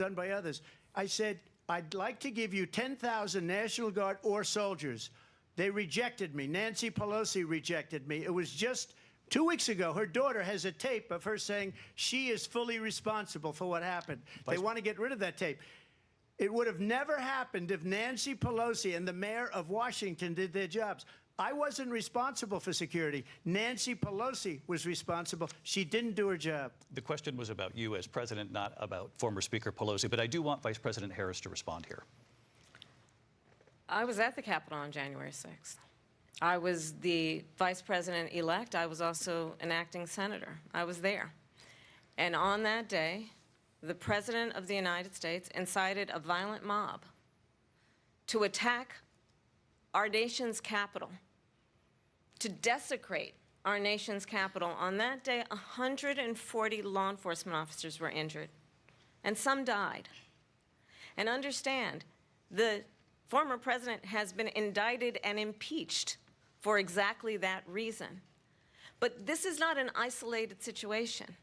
done by others. I said, I'd like to give you 10,000 National Guard or soldiers. They rejected me. Nancy Pelosi rejected me. It was just 2 weeks ago. Her daughter has a tape of her saying she is fully responsible for what happened. They want to get rid of that tape. It would have never happened if Nancy Pelosi and the mayor of Washington did their jobs. I wasn't responsible for security. Nancy Pelosi was responsible. She didn't do her job. The question was about you as president, not about former Speaker Pelosi. But I do want Vice President Harris to respond here. I was at the Capitol on January 6th. I was the vice president-elect. I was also an acting senator. I was there. And on that day, the President of the United States incited a violent mob to attack our nation's capital, to desecrate our nation's capital. On that day, 140 law enforcement officers were injured, and some died. And understand, the former president has been indicted and impeached for exactly that reason. But this is not an isolated situation.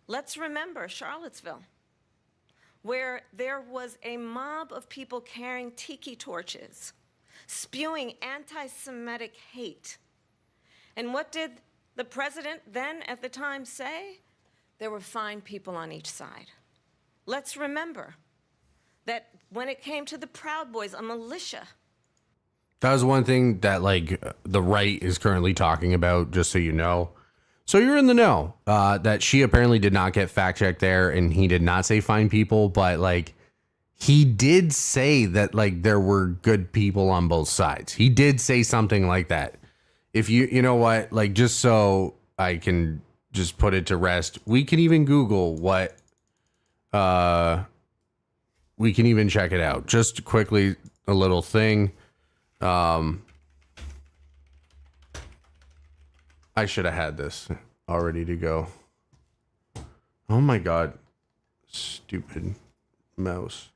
Let's remember Charlottesville, where there was a mob of people carrying tiki torches, spewing anti-Semitic hate. And what did the president then at the time say? There were fine people on each side. Let's remember that when it came to the Proud Boys, a militia. That was one thing that, like, the right is currently talking about, just so you know. So you're in the know, that she apparently did not get fact-checked there, and he did not say fine people, but, like, he did say that, like, there were good people on both sides. He did say something like that. If you know what, like, just so I can just put it to rest, we can even Google what, we can even check it out. Just quickly, a little thing. I should have had this all ready to go. Oh my God. Stupid mouse.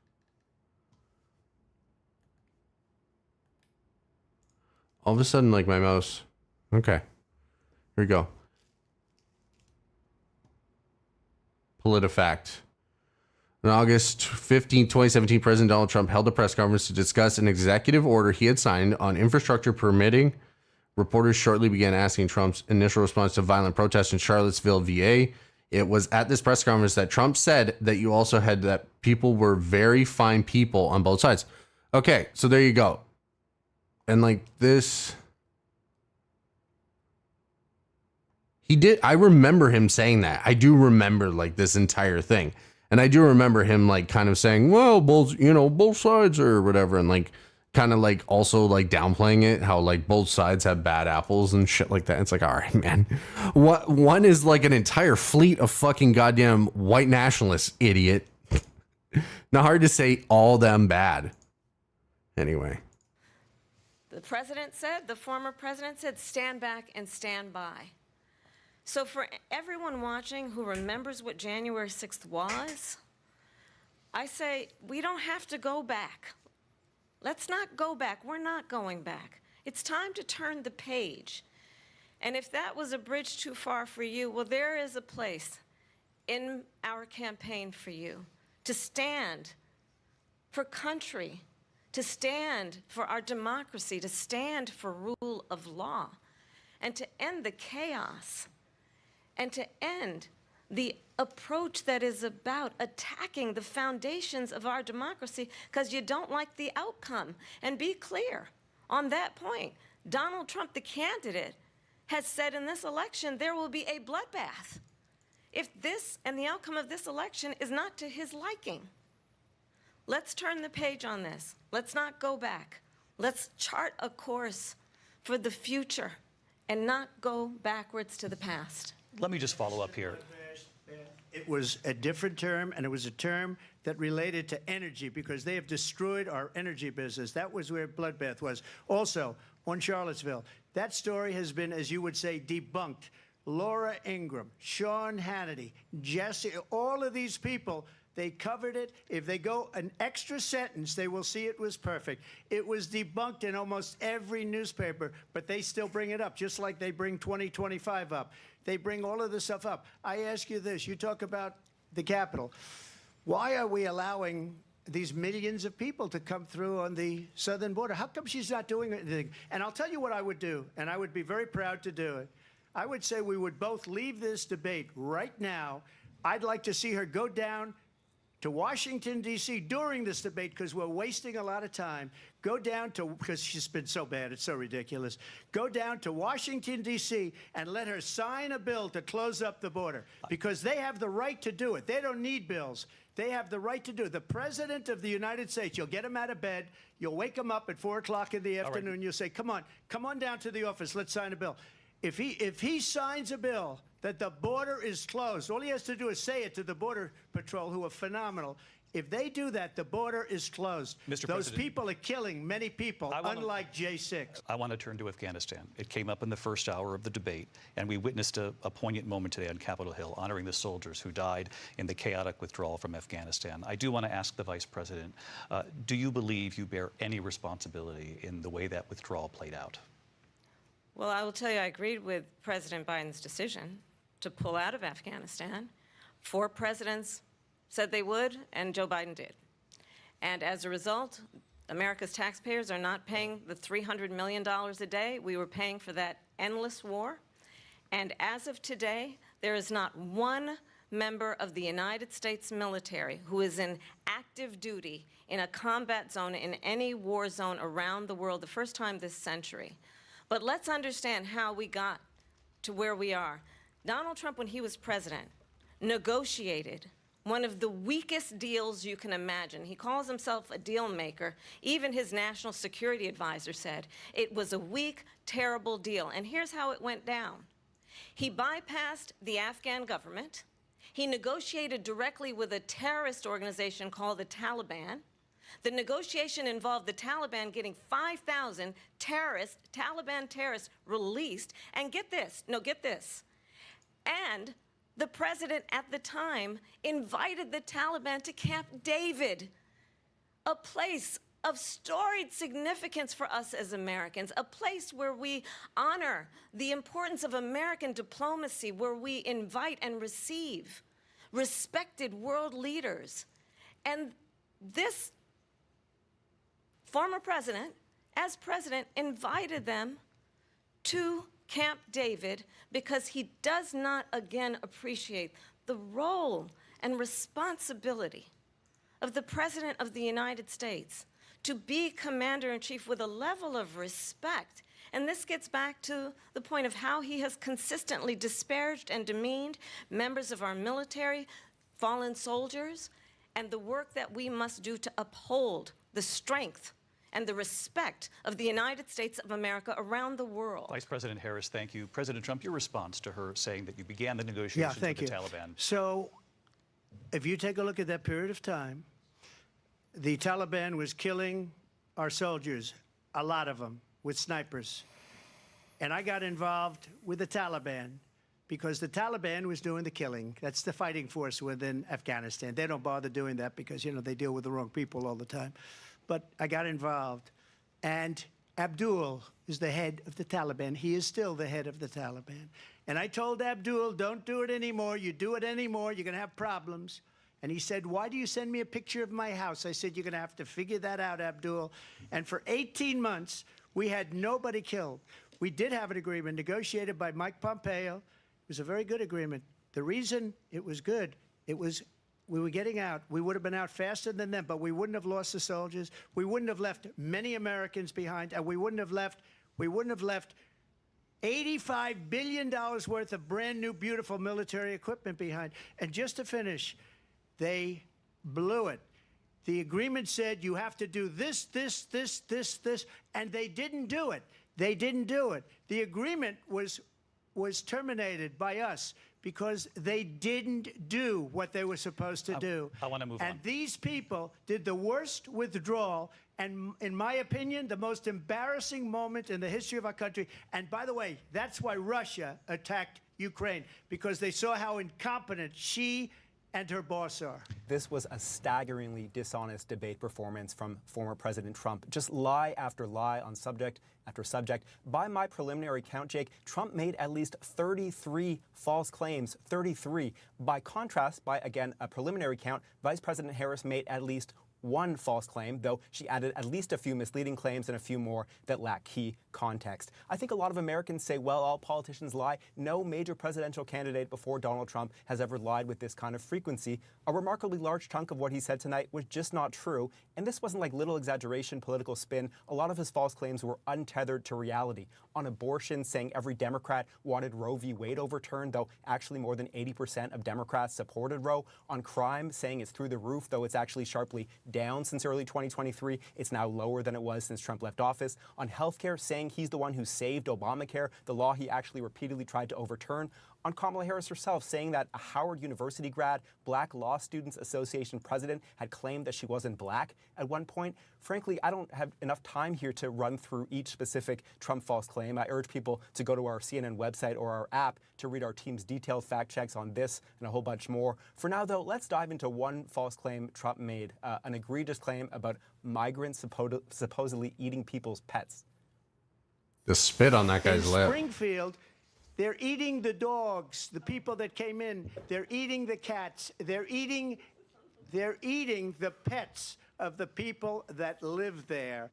All of a sudden, like, my mouse. Okay. Here we go. PolitiFact. On August 15, 2017, President Donald Trump held a press conference to discuss an executive order he had signed on infrastructure permitting. Reporters shortly began asking Trump's initial response to violent protests in Charlottesville, VA. It was at this press conference that Trump said that you also had that people were very fine people on both sides. Okay, so there you go. And like this, he did. I remember him saying that. I do remember like this entire thing. And I do remember him like kind of saying, well, both sides or whatever. And like kind of like also like downplaying it, how like both sides have bad apples and shit like that. It's like, all right, man, what one is like an entire fleet of fucking goddamn white nationalists, idiot. Not hard to say all them bad. Anyway. The president said, the former president said, stand back and stand by. So for everyone watching who remembers what January 6th was, I say we don't have to go back. Let's not go back. We're not going back. It's time to turn the page. And if that was a bridge too far for you, well, there is a place in our campaign for you to stand for country, to stand for our democracy, to stand for rule of law, and to end the chaos, and to end the approach that is about attacking the foundations of our democracy because you don't like the outcome. And be clear on that point. Donald Trump, the candidate, has said in this election there will be a bloodbath if this and the outcome of this election is not to his liking. Let's turn the page on this. Let's not go back. Let's chart a course for the future and not go backwards to the past. Let me just follow up here. It was a different term, and it was a term that related to energy because they have destroyed our energy business. That was where bloodbath was. Also, on Charlottesville, that story has been, as you would say, debunked. Laura Ingraham, Sean Hannity, Jesse, all of these people, they covered it. If they go an extra sentence, they will see it was perfect. It was debunked in almost every newspaper, but they still bring it up, just like they bring 2025 up. They bring all of this stuff up. I ask you this. You talk about the Capitol. Why are we allowing these millions of people to come through on the southern border? How come she's not doing anything? And I'll tell you what I would do, and I would be very proud to do it. I would say we would both leave this debate right now. I'd like to see her go down to Washington, D.C. during this debate, because we're wasting a lot of time. Go down to, because she's been so bad, it's so ridiculous. Go down to Washington, D.C. and let her sign a bill to close up the border, because they have the right to do it. They don't need bills. They have the right to do it. The President of the United States, you'll get him out of bed, you'll wake him up at 4 o'clock in the afternoon, you'll say, come on down to the office, let's sign a bill. If he signs a bill that the border is closed, all he has to do is say it to the Border Patrol, who are phenomenal. If they do that, the border is closed. Mr. Those President, people are killing many people, unlike J6. I want to turn to Afghanistan. It came up in the first hour of the debate, and we witnessed a poignant moment today on Capitol Hill, honoring the soldiers who died in the chaotic withdrawal from Afghanistan. I do want to ask the Vice President, do you believe you bear any responsibility in the way that withdrawal played out? Well, I will tell you, I agreed with President Biden's decision to pull out of Afghanistan. 4 presidents said they would, and Joe Biden did. And as a result, America's taxpayers are not paying the $300 million a day we were paying for that endless war. And as of today, there is not one member of the United States military who is in active duty in a combat zone in any war zone around the world, the first time this century. But let's understand how we got to where we are. Donald Trump, when he was president, negotiated one of the weakest deals you can imagine. He calls himself a deal maker. Even his national security advisor said it was a weak, terrible deal. And here's how it went down. He bypassed the Afghan government. He negotiated directly with a terrorist organization called the Taliban. The negotiation involved the Taliban getting 5,000 Taliban terrorists released. And get this, and the president at the time invited the Taliban to Camp David, a place of storied significance for us as Americans, a place where we honor the importance of American diplomacy, where we invite and receive respected world leaders. And this former president, as president, invited them to Camp David because he does not, again, appreciate the role and responsibility of the President of the United States to be commander-in-chief with a level of respect. And this gets back to the point of how he has consistently disparaged and demeaned members of our military, fallen soldiers, and the work that we must do to uphold the strength and the respect of the United States of America around the world. Vice President Harris, thank you. President Trump, your response to her saying that you began the negotiations with the Taliban. So if you take a look at that period of time, the Taliban was killing our soldiers, a lot of them, with snipers. And I got involved with the Taliban because the Taliban was doing the killing. That's the fighting force within Afghanistan. They don't bother doing that because, you know, they deal with the wrong people all the time. But I got involved. And Abdul is the head of the Taliban. He is still the head of the Taliban. And I told Abdul, don't do it anymore. You do it anymore, you're going to have problems. And he said, why do you send me a picture of my house? I said, you're going to have to figure that out, Abdul. And for 18 months, we had nobody killed. We did have an agreement negotiated by Mike Pompeo. It was a very good agreement. The reason it was good, we were getting out. We would have been out faster than them, but we wouldn't have lost the soldiers. We wouldn't have left many Americans behind, and we wouldn't have left $85 billion worth of brand new, beautiful military equipment behind. And just to finish, they blew it. The agreement said you have to do this, this, this, this, this, and they didn't do it. They didn't do it. The agreement was terminated by us because they didn't do what they were supposed to do. I want to move on. And these people did the worst withdrawal and, in my opinion, the most embarrassing moment in the history of our country. And by the way, that's why Russia attacked Ukraine, because they saw how incompetent she and her boss are. This was a staggeringly dishonest debate performance from former President Trump. Just lie after lie on subject after subject. By my preliminary count, Jake, Trump made at least 33 false claims, 33. By contrast, by, again, a preliminary count, Vice President Harris made at least one false claim, though she added at least a few misleading claims and a few more that lack key context. I think a lot of Americans say, well, all politicians lie. No major presidential candidate before Donald Trump has ever lied with this kind of frequency. A remarkably large chunk of what he said tonight was just not true. And this wasn't like little exaggeration, political spin. A lot of his false claims were untethered to reality. On abortion, saying every Democrat wanted Roe v. Wade overturned, though actually more than 80% of Democrats supported Roe. On crime, saying it's through the roof, though it's actually sharply down since early 2023. It's now lower than it was since Trump left office. On healthcare, saying he's the one who saved Obamacare, the law he actually repeatedly tried to overturn. On Kamala Harris herself, saying that a Howard University grad, Black Law Students Association president, had claimed that she wasn't black at one point. Frankly, I don't have enough time here to run through each specific Trump false claim. I urge people to go to our CNN website or our app to read our team's detailed fact checks on this and a whole bunch more. For now, though, let's dive into one false claim Trump made, an egregious claim about migrants supposedly eating people's pets. The spit on that guy's In lip. Springfield, they're eating the dogs, the people that came in. They're eating the cats. They're eating the pets of the people that live there.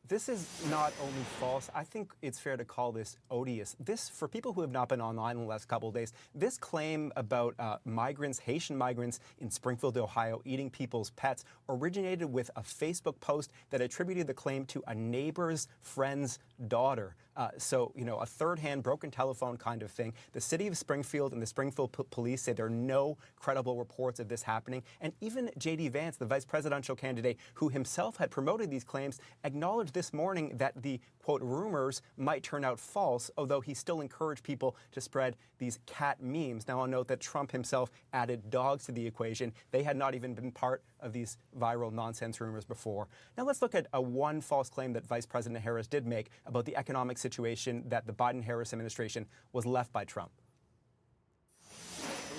This is not only false, I think it's fair to call this odious. This, for people who have not been online in the last couple of days, this claim about migrants, Haitian migrants in Springfield, Ohio, eating people's pets originated with a Facebook post that attributed the claim to a neighbor's friend's daughter. So, you know, a third-hand broken telephone kind of thing. The city of Springfield and the Springfield police say there are no credible reports of this happening. And even J.D. Vance, the vice presidential candidate who himself had promoted these claims, acknowledged this morning that the, quote, rumors might turn out false, although he still encouraged people to spread these cat memes. Now, I'll note that Trump himself added dogs to the equation. They had not even been part of these viral nonsense rumors before. Now, let's look at one false claim that Vice President Harris did make about the economic situation that the Biden-Harris administration was left by Trump.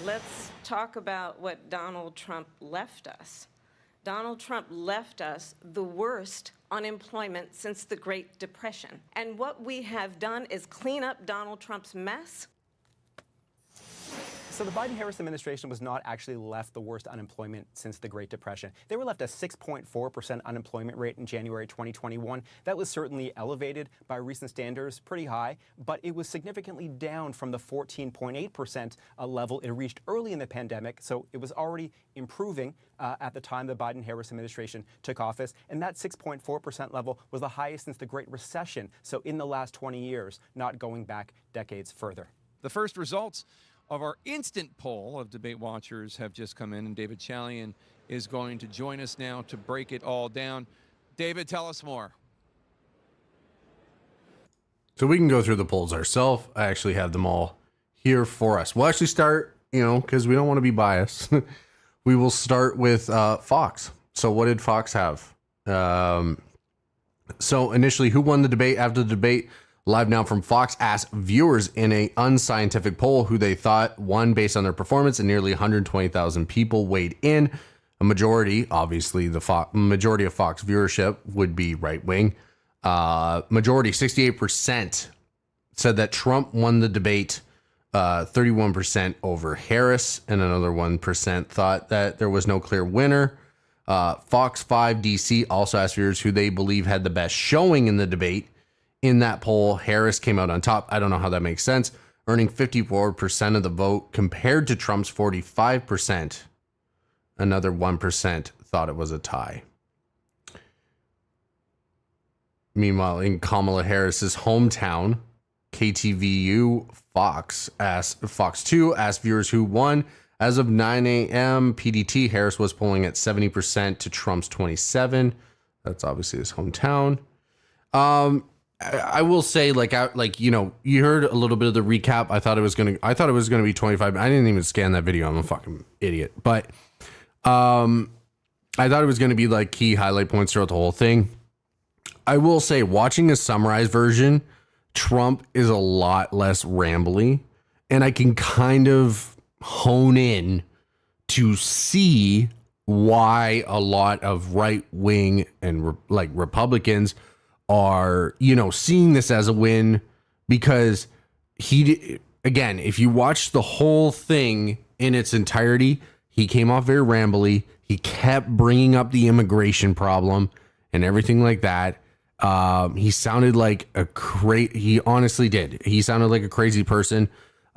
Let's talk about what Donald Trump left us. Donald Trump left us the worst unemployment since the Great Depression. And what we have done is clean up Donald Trump's mess. So the Biden-Harris administration was not actually left the worst unemployment since the Great Depression. They were left a 6.4% unemployment rate in January 2021. That was certainly elevated by recent standards, pretty high, but it was significantly down from the 14.8% level it reached early in the pandemic. So it was already improving at the time the Biden-Harris administration took office. And that 6.4% level was the highest since the Great Recession. So in the last 20 years, not going back decades further. The first results of our instant poll of debate watchers have just come in, and David Chalian is going to join us now to break it all down. David, tell us more. So we can go through the polls ourselves. I actually have them all here for us. We'll actually start, because we don't want to be biased. We will start with Fox. So what did Fox have? So initially, who won the debate? After the debate, Live Now from Fox asked viewers in a unscientific poll who they thought won based on their performance, and nearly 120,000 people weighed in. A majority, obviously, the majority of Fox viewership would be right wing. Majority, 68%, said that Trump won the debate. 31% over Harris, and another 1% thought that there was no clear winner. Fox 5 DC also asked viewers who they believe had the best showing in the debate. In that poll, Harris came out on top. I don't know how that makes sense, earning 54% of the vote compared to Trump's 45%. Another 1% thought it was a tie. Meanwhile, in Kamala Harris's hometown, KTVU Fox 2 asked viewers who won. As of 9 a.m. PDT, Harris was polling at 70% to Trump's 27%. That's obviously his hometown. I will say, you heard a little bit of the recap. I thought it was gonna be 25. I didn't even scan that video. I'm a fucking idiot. But I thought it was gonna be like key highlight points throughout the whole thing. I will say, watching a summarized version, Trump is a lot less rambly, and I can kind of hone in to see why a lot of right wing and like Republicans are, you know, seeing this as a win, because again, if you watch the whole thing in its entirety, he came off very rambly. He kept bringing up the immigration problem and everything like that. He sounded like he honestly did. He sounded like a crazy person.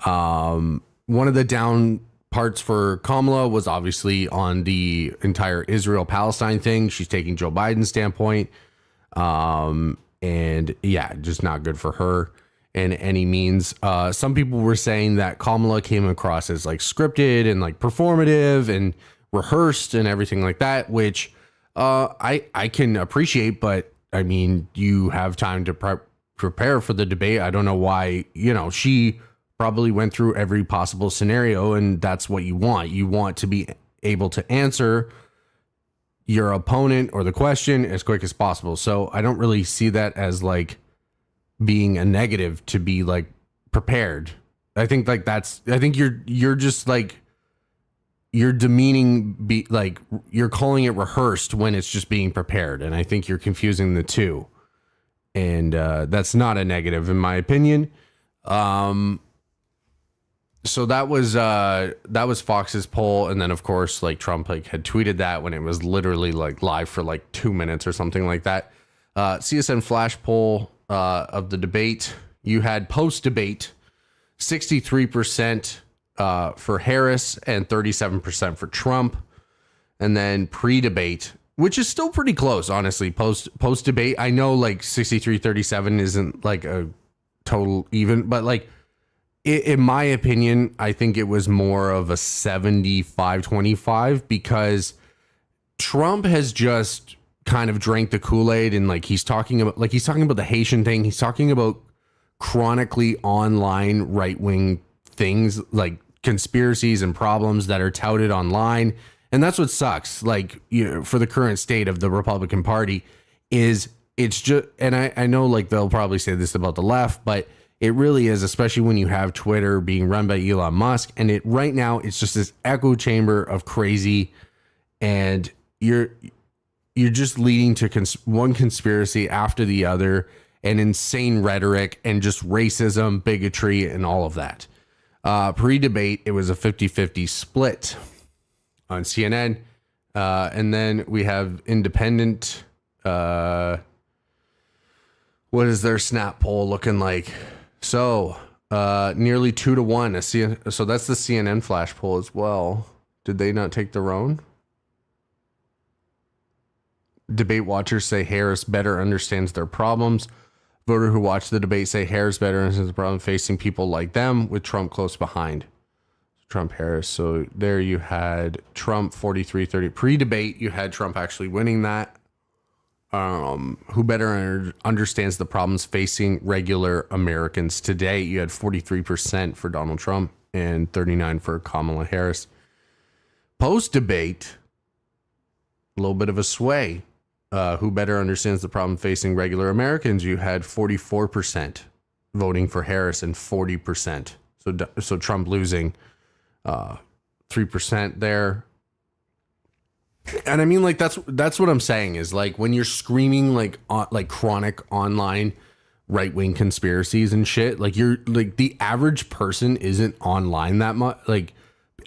One of the down parts for Kamala was obviously on the entire Israel-Palestine thing. She's taking Joe Biden's standpoint. And yeah, just not good for her in any means. Some people were saying that Kamala came across as like scripted and like performative and rehearsed and everything like that, which I can appreciate, but I mean, you have time to prepare for the debate. I don't know why, you know, she probably went through every possible scenario, and that's what you want. You want to be able to answer your opponent or the question as quick as possible. So I don't really see that as like being a negative to be like prepared. I think like I think you're just like, you're demeaning, like you're calling it rehearsed when it's just being prepared. And I think you're confusing the two. And that's not a negative in my opinion. So that was Fox's poll. And then of course, like Trump like had tweeted that when it was literally like live for like 2 minutes or something like that. CSN flash poll of the debate. You had post debate 63% for Harris and 37% for Trump. And then pre-debate, which is still pretty close, honestly, post debate. I know like 63-37 isn't like a total even, but like in my opinion, I think it was more of a 75-25, because Trump has just kind of drank the Kool-Aid, and like he's talking about the Haitian thing. He's talking about chronically online right-wing things like conspiracies and problems that are touted online. And that's what sucks. Like, you know, for the current state of the Republican Party is it's just, and I know like they'll probably say this about the left, but it really is, especially when you have Twitter being run by Elon Musk. And it right now, it's just this echo chamber of crazy. And you're just leading to one conspiracy after the other, and insane rhetoric and just racism, bigotry, and all of that. Pre-debate, it was a 50-50 split on CNN. And then we have independent. What is their snap poll looking like? So nearly 2-1. So that's the CNN flash poll as well. Did they not take their own? Debate watchers say Harris better understands their problems. Voter who watched the debate say Harris better understands the problem facing people like them, with Trump close behind. Trump Harris. So there you had Trump 43-30. Pre-debate, you had Trump actually winning that. Who better understands the problems facing regular Americans today? You had 43% for Donald Trump and 39% for Kamala Harris. Post-debate, a little bit of a sway. Who better understands the problem facing regular Americans? You had 44% voting for Harris and 40%. So Trump losing 3% there. And I mean, like, that's what I'm saying is, like, when you're screaming like chronic online right-wing conspiracies and shit, like, you're like, the average person isn't online that much. Like,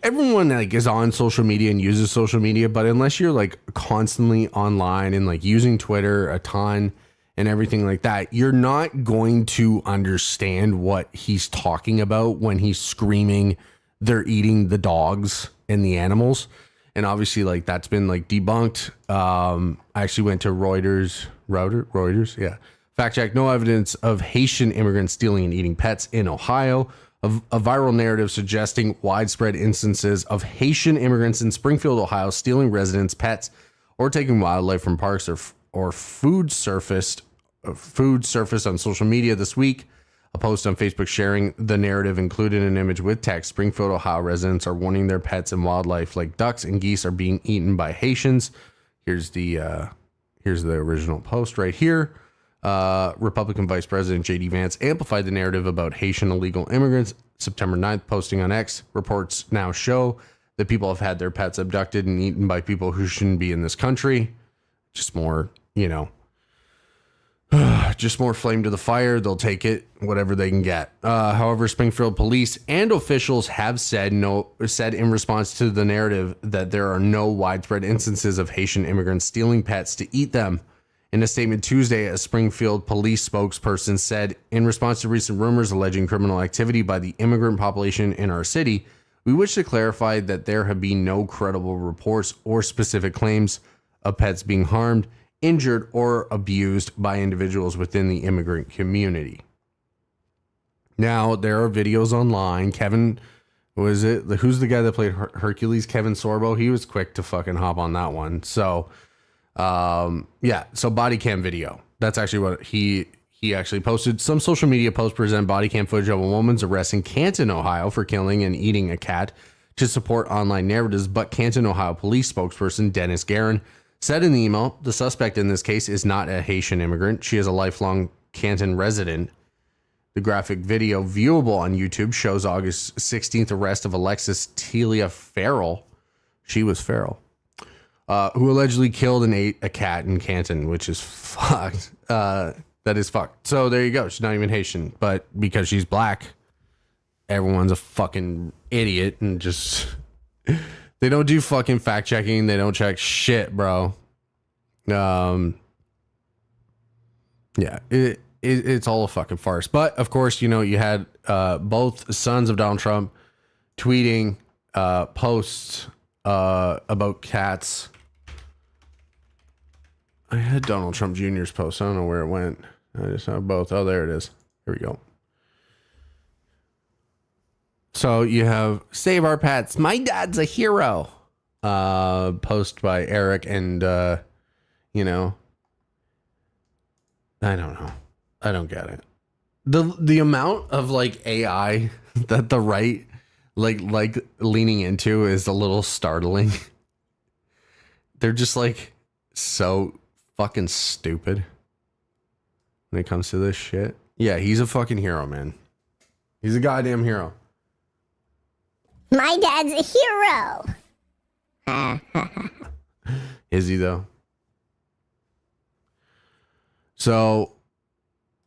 everyone like is on social media and uses social media, but unless you're like constantly online and like using Twitter a ton and everything like that, you're not going to understand what he's talking about when he's screaming they're eating the dogs and the animals. And obviously, like, that's been like debunked. I actually went to Reuters. Yeah. Fact check. No evidence of Haitian immigrants stealing and eating pets in Ohio. A viral narrative suggesting widespread instances of Haitian immigrants in Springfield, Ohio, stealing residents' pets or taking wildlife from parks or food surfaced on social media this week. A post on Facebook sharing the narrative included an image with text. Springfield, Ohio residents are warning their pets and wildlife like ducks and geese are being eaten by Haitians. Here's the original post right here. Republican Vice President J.D. Vance amplified the narrative about Haitian illegal immigrants September 9th, posting on X. Reports now show that people have had their pets abducted and eaten by people who shouldn't be in this country. Just more, just more flame to the fire. They'll take it, whatever they can get. However, Springfield police and officials have said in response to the narrative that there are no widespread instances of Haitian immigrants stealing pets to eat them. In a statement Tuesday, a Springfield police spokesperson said, in response to recent rumors alleging criminal activity by the immigrant population in our city, we wish to clarify that there have been no credible reports or specific claims of pets being harmed, injured, or abused by individuals within the immigrant community. Now, there are videos online. Who's the guy that played Hercules? Kevin Sorbo. He was quick to fucking hop on that one. So, so body cam video. That's actually what he actually posted. Some social media posts present body cam footage of a woman's arrest in Canton, Ohio for killing and eating a cat to support online narratives, but Canton, Ohio police spokesperson Dennis Guerin said in the email, the suspect in this case is not a Haitian immigrant. She is a lifelong Canton resident. The graphic video viewable on YouTube shows August 16th arrest of Alexis Telia Farrell. She was feral. Who allegedly killed and ate a cat in Canton, which is fucked. That is fucked. So there you go. She's not even Haitian, but because she's black, everyone's a fucking idiot and just... They don't do fucking fact checking. They don't check shit, bro. It's all a fucking farce. But of course, you had both sons of Donald Trump tweeting posts about cats. I had Donald Trump Jr.'s post. I don't know where it went. I just have both. Oh, there it is. Here we go. So you have Save Our Pets. My dad's a hero. Post by Eric and, I don't know. I don't get it. The amount of AI that the right like leaning into is a little startling. They're just so fucking stupid when it comes to this shit. Yeah, he's a fucking hero, man. He's a goddamn hero. My dad's a hero. Is he though? So,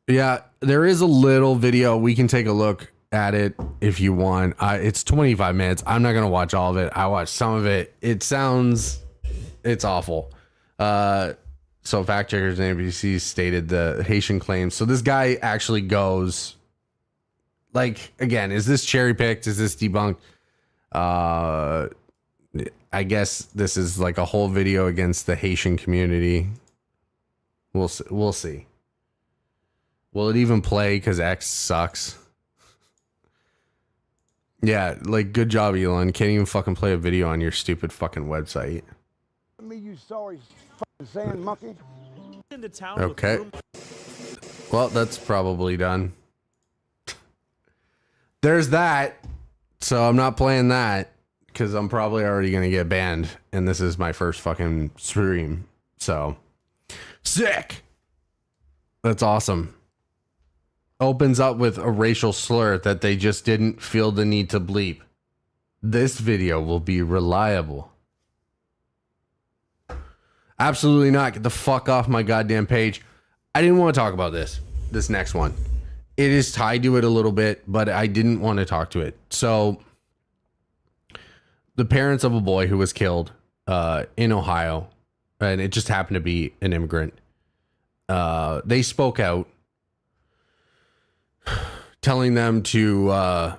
yeah, there is a little video. We can take a look at it if you want. It's 25 minutes. I'm not going to watch all of it. I watched some of it. It's awful. So fact checkers and NBC stated the Haitian claims. So this guy actually goes again, is this cherry picked? Is this debunked? I guess this is a whole video against the Haitian community. We'll see. Will it even play? Because X sucks. Yeah, good job, Elon. Can't even fucking play a video on your stupid fucking website. Me, you sorry fucking sand monkey. Okay. Well, that's probably done. There's that. So I'm not playing that because I'm probably already going to get banned. And this is my first fucking stream. So sick. That's awesome. Opens up with a racial slur that they just didn't feel the need to bleep. This video will be reliable. Absolutely not. Get the fuck off my goddamn page. I didn't want to talk about this next one. It is tied to it a little bit, but I didn't want to talk to it. So the parents of a boy who was killed in Ohio, and it just happened to be an immigrant, they spoke out telling them to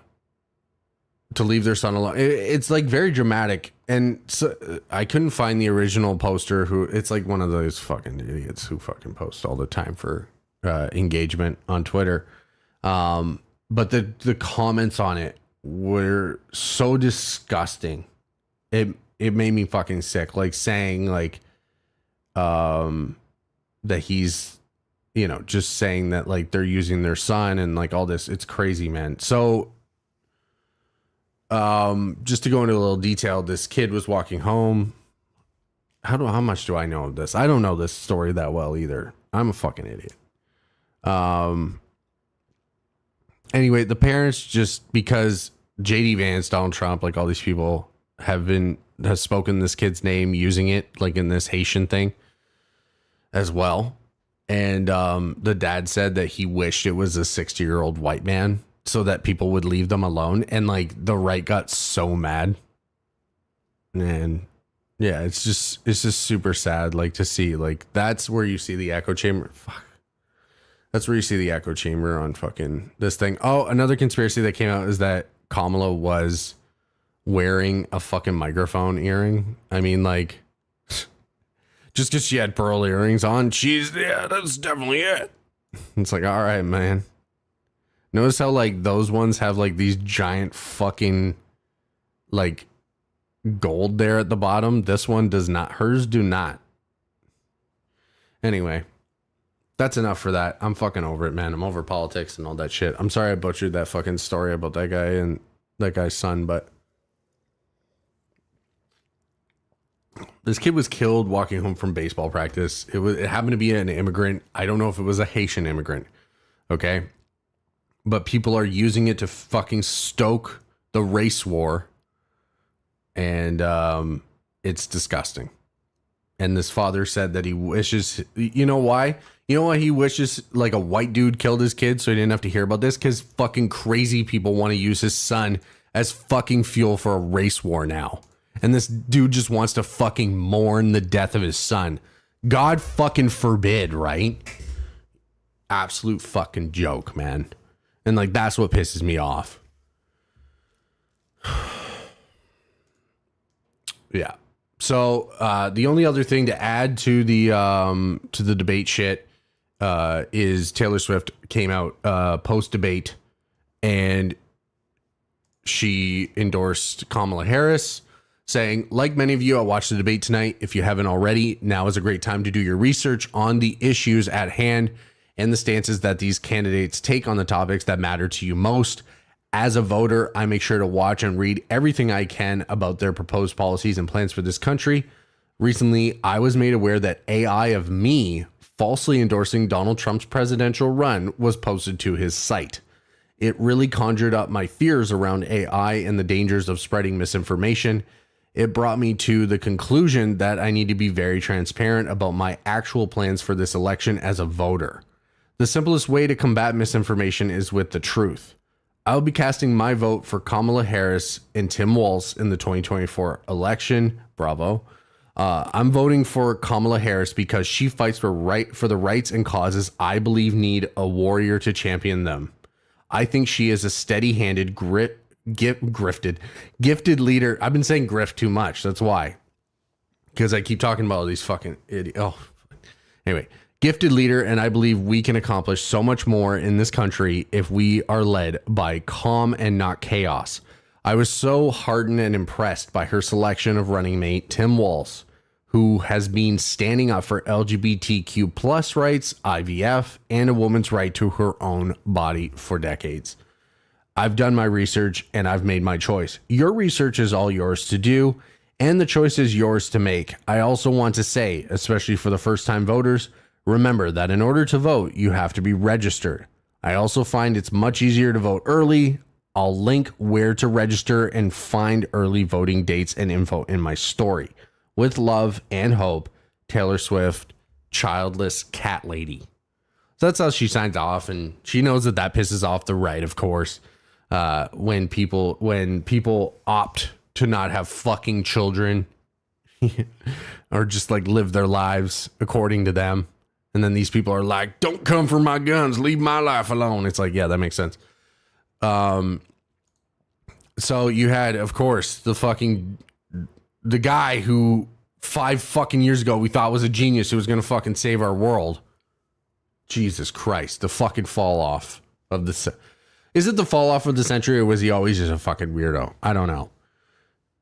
leave their son alone. It's very dramatic. And so I couldn't find the original poster it's one of those fucking idiots who fucking post all the time for engagement on Twitter. But the comments on it were so disgusting. It made me fucking sick. Saying that he's, just saying that they're using their son and all this. It's crazy, man. So just to go into a little detail, this kid was walking home. How much do I know of this? I don't know this story that well either. I'm a fucking idiot. Anyway, the parents, just because JD Vance, Donald Trump, like all these people have spoken this kid's name using it like in this Haitian thing as well. And the dad said that he wished it was a 60-year-old white man so that people would leave them alone. And like the right got so mad. And yeah, it's just super sad, like to see, like that's where you see the echo chamber. Fuck. That's where you see the echo chamber on fucking this thing. Oh, another conspiracy that came out is that Kamala was wearing a fucking microphone earring. I mean, like, just because she had pearl earrings on, that's definitely it. It's like, all right, man. Notice how like those ones have like these giant fucking like gold there at the bottom. This one does not. Hers do not. Anyway. That's enough for that. I'm fucking over it, man. I'm over politics and all that shit. I'm sorry I butchered that fucking story about that guy and that guy's son, but this kid was killed walking home from baseball practice. It happened to be an immigrant. I don't know if it was a Haitian immigrant. Okay. But people are using it to fucking stoke the race war. And it's disgusting. And this father said that he wishes, you know why? You know why he wishes like a white dude killed his kid so he didn't have to hear about this? Because fucking crazy people want to use his son as fucking fuel for a race war now. And this dude just wants to fucking mourn the death of his son. God fucking forbid, right? Absolute fucking joke, man. And like, that's what pisses me off. Yeah. So the only other thing to add to the debate shit is Taylor Swift came out post debate and she endorsed Kamala Harris, saying, like many of you, I watched the debate tonight. If you haven't already, now is a great time to do your research on the issues at hand and the stances that these candidates take on the topics that matter to you most. As a voter, I make sure to watch and read everything I can about their proposed policies and plans for this country. Recently, I was made aware that AI of me falsely endorsing Donald Trump's presidential run was posted to his site. It really conjured up my fears around AI and the dangers of spreading misinformation. It brought me to the conclusion that I need to be very transparent about my actual plans for this election as a voter. The simplest way to combat misinformation is with the truth. I'll be casting my vote for Kamala Harris and Tim Walz in the 2024 election. Bravo. I'm voting for Kamala Harris because she fights for the rights and causes I believe need a warrior to champion them. I think she is a steady-handed, gifted leader. I've been saying grift too much. That's why. Because I keep talking about all these fucking idiots. Oh, anyway. Gifted leader, and I believe we can accomplish so much more in this country if we are led by calm and not chaos. I was so heartened and impressed by her selection of running mate Tim Walz, who has been standing up for LGBTQ plus rights, IVF, and a woman's right to her own body for decades. I've done my research and I've made my choice. Your research is all yours to do, and the choice is yours to make. I also want to say, especially for the first-time voters, remember that in order to vote, you have to be registered. I also find it's much easier to vote early. I'll link where to register and find early voting dates and info in my story. With love and hope, Taylor Swift, childless cat lady. So that's how she signs off, and she knows that pisses off the right, of course. When people opt to not have fucking children or just like live their lives according to them. And then these people are like, don't come for my guns. Leave my life alone. It's like, yeah, that makes sense. So you had, of course, the guy who 5 fucking years ago we thought was a genius who was going to fucking save our world. Jesus Christ. The fucking fall off of the... Is it the fall off of the century, or was he always just a fucking weirdo? I don't know.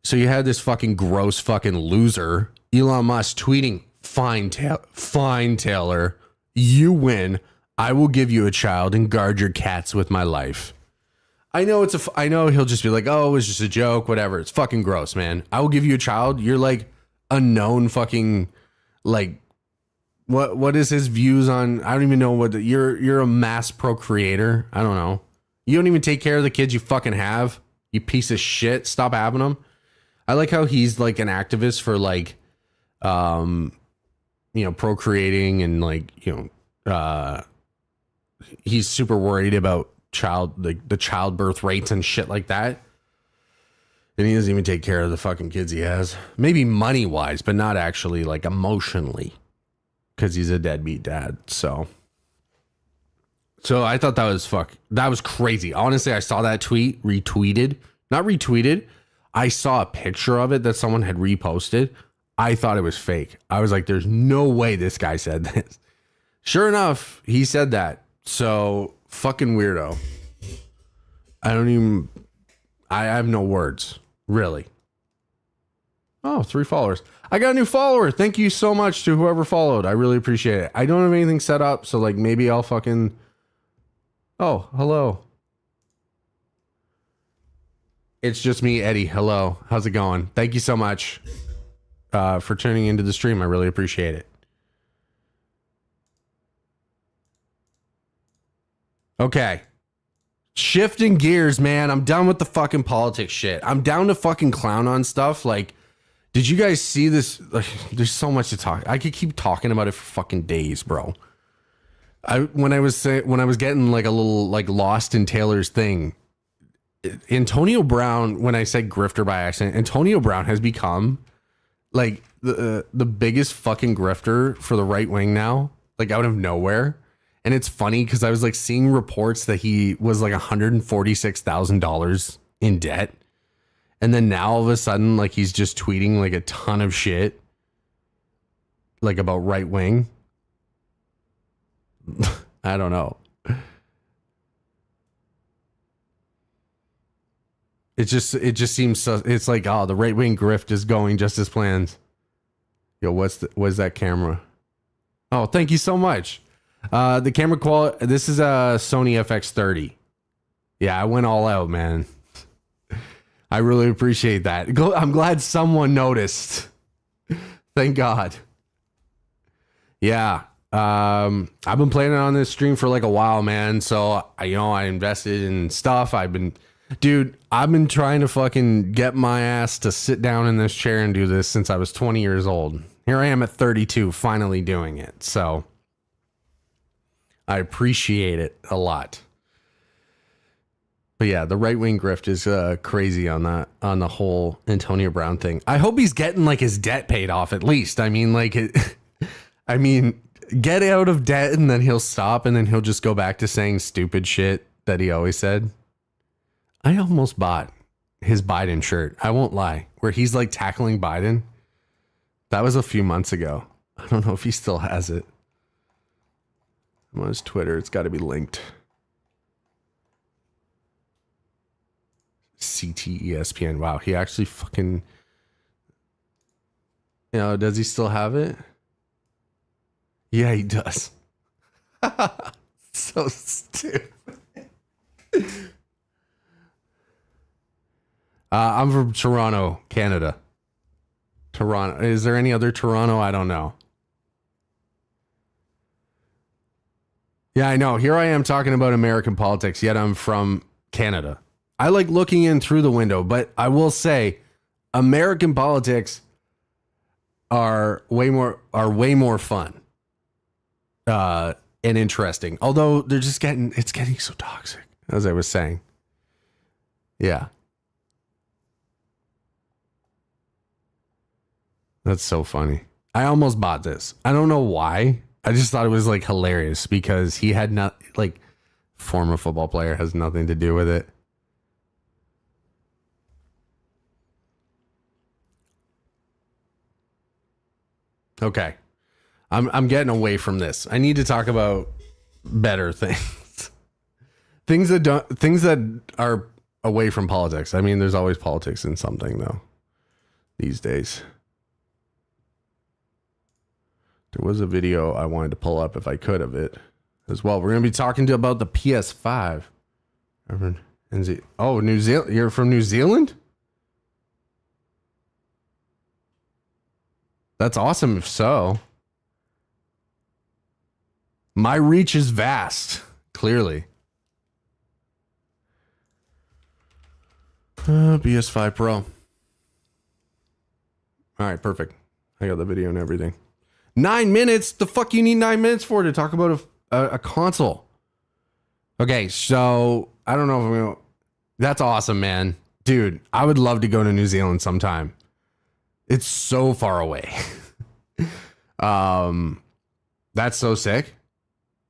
So you had this fucking gross fucking loser, Elon Musk, tweeting, Fine, Taylor, you win. I will give you a child and guard your cats with my life. I know he'll just be like, oh, it was just a joke, whatever. It's fucking gross, man. I will give you a child. You're like a known fucking, like, what is his views on? I don't even know you're a mass procreator. I don't know. You don't even take care of the kids you fucking have. You piece of shit. Stop having them. I like how he's like an activist for like, procreating and like, he's super worried about the childbirth rates and shit like that. And he doesn't even take care of the fucking kids he has. Maybe money wise, but not actually like emotionally, because he's a deadbeat dad. So I thought that was crazy. Honestly, I saw that tweet not retweeted. I saw a picture of it that someone had reposted. I thought it was fake. I was like, there's no way this guy said this. Sure enough, he said that. So fucking weirdo. I have no words, really. Oh, 3 followers. I got a new follower. Thank you so much to whoever followed. I really appreciate it. I don't have anything set up, so like maybe I'll fucking... Oh, hello. It's just me, Eddie. Hello. How's it going? Thank you so much for tuning into the stream. I really appreciate it. Okay. Shifting gears, man. I'm done with the fucking politics shit. I'm down to fucking clown on stuff. Like, did you guys see this? Like, there's so much to talk. I could keep talking about it for fucking days, bro. When I was getting like a little like lost in Taylor's thing, Antonio Brown, when I said grifter by accident, Antonio Brown has become like the biggest fucking grifter for the right wing now, like out of nowhere. And it's funny because I was like seeing reports that he was like $146,000 in debt. And then now all of a sudden, like he's just tweeting like a ton of shit, like about right wing. I don't know. It just seems so. It's like, oh, the right wing grift is going just as planned. Yo, what's that camera? Oh, thank you so much. The camera quality. This is a Sony FX30. Yeah, I went all out, man. I really appreciate that. I'm glad someone noticed. Thank God. Yeah. I've been planning on this stream for like a while, man. So I invested in stuff. I've been trying to fucking get my ass to sit down in this chair and do this since I was 20 years old. Here I am at 32, finally doing it. So I appreciate it a lot. But yeah, the right wing grift is crazy on the whole Antonio Brown thing. I hope he's getting like his debt paid off at least. I mean, get out of debt and then he'll stop and then he'll just go back to saying stupid shit that he always said. I almost bought his Biden shirt. I won't lie, where he's like tackling Biden. That was a few months ago. I don't know if he still has it. I'm on his Twitter. It's got to be linked. CTESPN. Wow, he actually fucking... does he still have it? Yeah, he does. So stupid. I'm from Toronto, Canada. Toronto. Is there any other Toronto? I don't know. Yeah, I know. Here I am talking about American politics, yet I'm from Canada. I like looking in through the window, but I will say American politics are way more fun and interesting. Although it's getting so toxic, as I was saying. Yeah. That's so funny. I almost bought this. I don't know why. I just thought it was like hilarious because he had not like former football player has nothing to do with it. Okay. I'm getting away from this. I need to talk about better things. things that are away from politics. I mean, there's always politics in something though these days. There was a video I wanted to pull up if I could of it as well. We're going to be talking about the PS5. Oh, New Zealand. You're from New Zealand? That's awesome if so. My reach is vast, clearly. PS5 Pro. All right, perfect. I got the video and everything. 9 minutes? The fuck you need 9 minutes for to talk about a console? Okay, so I don't know if I'm gonna. That's awesome, man, dude. I would love to go to New Zealand sometime. It's so far away. That's so sick.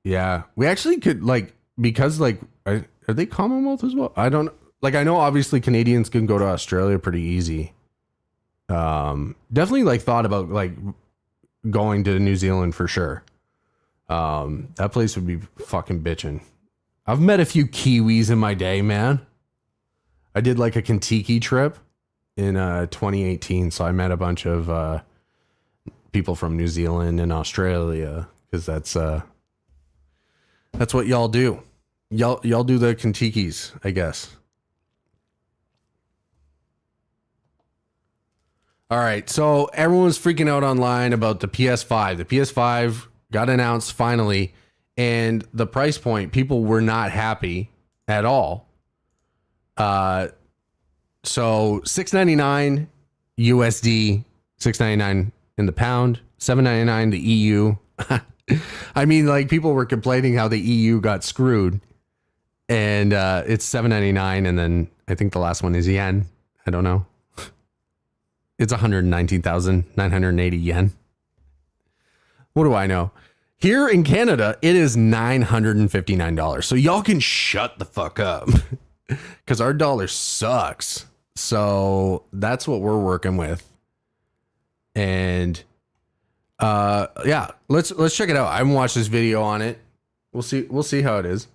Yeah, we actually could because are they Commonwealth as well? I don't I know obviously Canadians can go to Australia pretty easy. Definitely thought about going to New Zealand for sure. That place would be fucking bitchin'. I've met a few Kiwis in my day, man. I did a Kentucky trip in 2018, so I met a bunch of people from New Zealand and Australia because that's what y'all do. Y'all do the Kentuckys, I guess. All right, so everyone's freaking out online about the PS5. The PS5 got announced finally, and the price point, people were not happy at all. So $6.99 USD, $6.99 in the pound, $7.99 the EU. I mean, people were complaining how the EU got screwed, and it's $7.99, and then I think the last one is yen. I don't know. It's 119,980 yen. What do I know? Here in Canada, it is $959. So y'all can shut the fuck up because our dollar sucks. So that's what we're working with. And yeah, let's check it out. I haven't watched this video on it. We'll see how it is.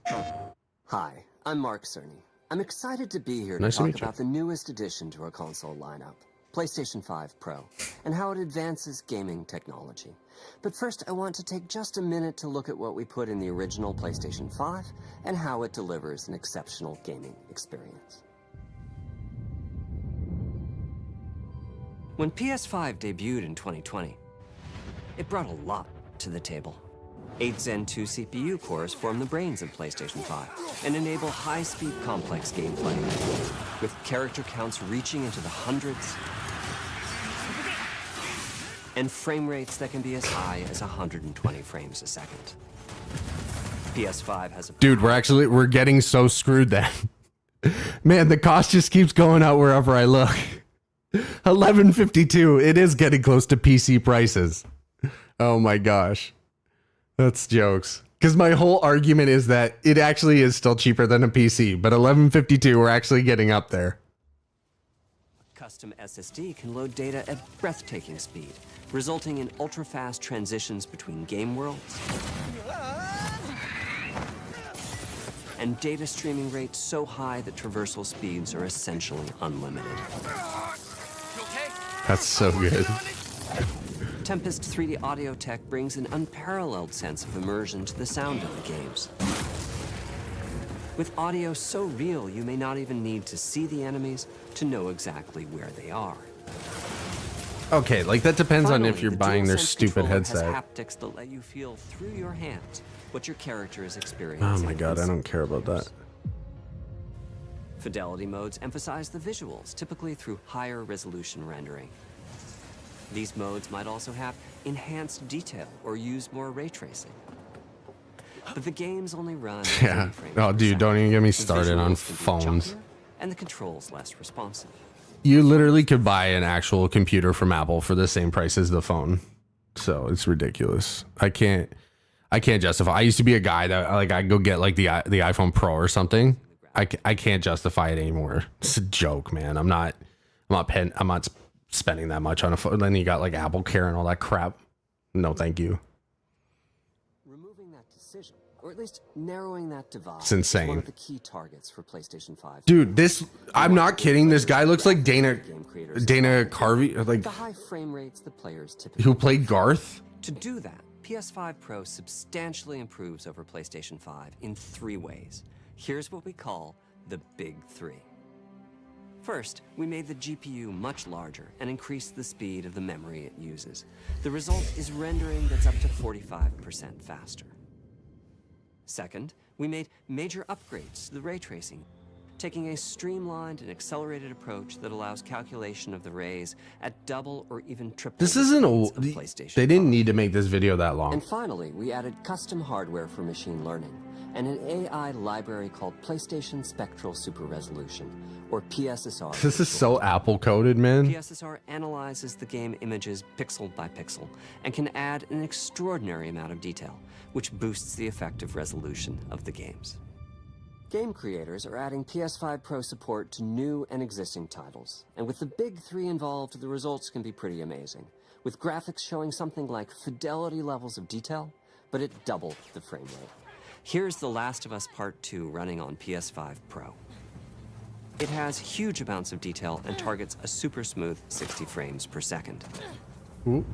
Hi, I'm Mark Cerny. I'm excited to be here to Nice to talk meet you. about the newest addition to our console lineup, PlayStation 5 Pro, and how it advances gaming technology. But first, I want to take just a minute to look at what we put in the original PlayStation 5 and how it delivers an exceptional gaming experience. When PS5 debuted in 2020, it brought a lot to the table. 8 Zen 2 CPU cores form the brains of PlayStation 5 and enable high-speed complex gameplay, with character counts reaching into the hundreds and frame rates that can be as high as 120 frames a second. PS5 has a... Dude, we're getting so screwed then. Man, the cost just keeps going out wherever I look. 1152. It is getting close to PC prices. Oh my gosh. That's jokes. Because my whole argument is that it actually is still cheaper than a PC, but 1152, we're actually getting up there. Custom SSD can load data at breathtaking speed, resulting in ultra-fast transitions between game worlds and data streaming rates so high that traversal speeds are essentially unlimited. That's so good. Tempest 3D audio tech brings an unparalleled sense of immersion to the sound of the games. With audio so real, you may not even need to see the enemies to know exactly where they are. Okay, that depends on if Finally, you're the buying their DualSense stupid controller headset. has haptics that let you feel through your hands what your character is Oh experiencing. my god, I don't care about that. Fidelity modes emphasize the visuals, typically through higher resolution rendering. These modes might also have enhanced detail or use more ray tracing. But the games only run at 30 Yeah. frames Oh, per dude, second. don't even get me The started on visuals can be phones. chunkier, and the controls less responsive. You literally could buy an actual computer from Apple for the same price as the phone. So it's ridiculous. I can't justify. I used to be a guy that I'd go get the iPhone Pro or something. I can't justify it anymore. It's a joke, man. I'm not spending that much on a phone. Then you got Apple Care and all that crap. No, thank you. Removing that decision, or at least narrowing that divide, It's insane. is one of the key targets for PlayStation 5. Dude, I'm not kidding. This guy looks like Dana Carvey, The high frame rates the players typically who played Garth. To do that, PS5 Pro substantially improves over PlayStation 5 in 3 ways. Here's what we call the Big 3. First, we made the GPU much larger and increased the speed of the memory it uses. The result is rendering that's up to 45% faster. Second, we made major upgrades to the ray tracing taking a streamlined and accelerated approach that allows calculation of the rays at double or even triple This the isn't a. speeds of PlayStation They didn't 5. need to make this video that long. And finally, we added custom hardware for machine learning and an AI library called PlayStation Spectral Super Resolution, or PSSR. This is so Apple coded, man. PSSR analyzes the game images pixel by pixel and can add an extraordinary amount of detail, which boosts the effective resolution of the games. Game creators are adding PS5 Pro support to new and existing titles, and with the big three involved, the results can be pretty amazing, with graphics showing something like fidelity levels of detail, but at double the frame rate. Here's The Last of Us Part 2 running on PS5 Pro. It has huge amounts of detail and targets a super smooth 60 frames per second. Ooh.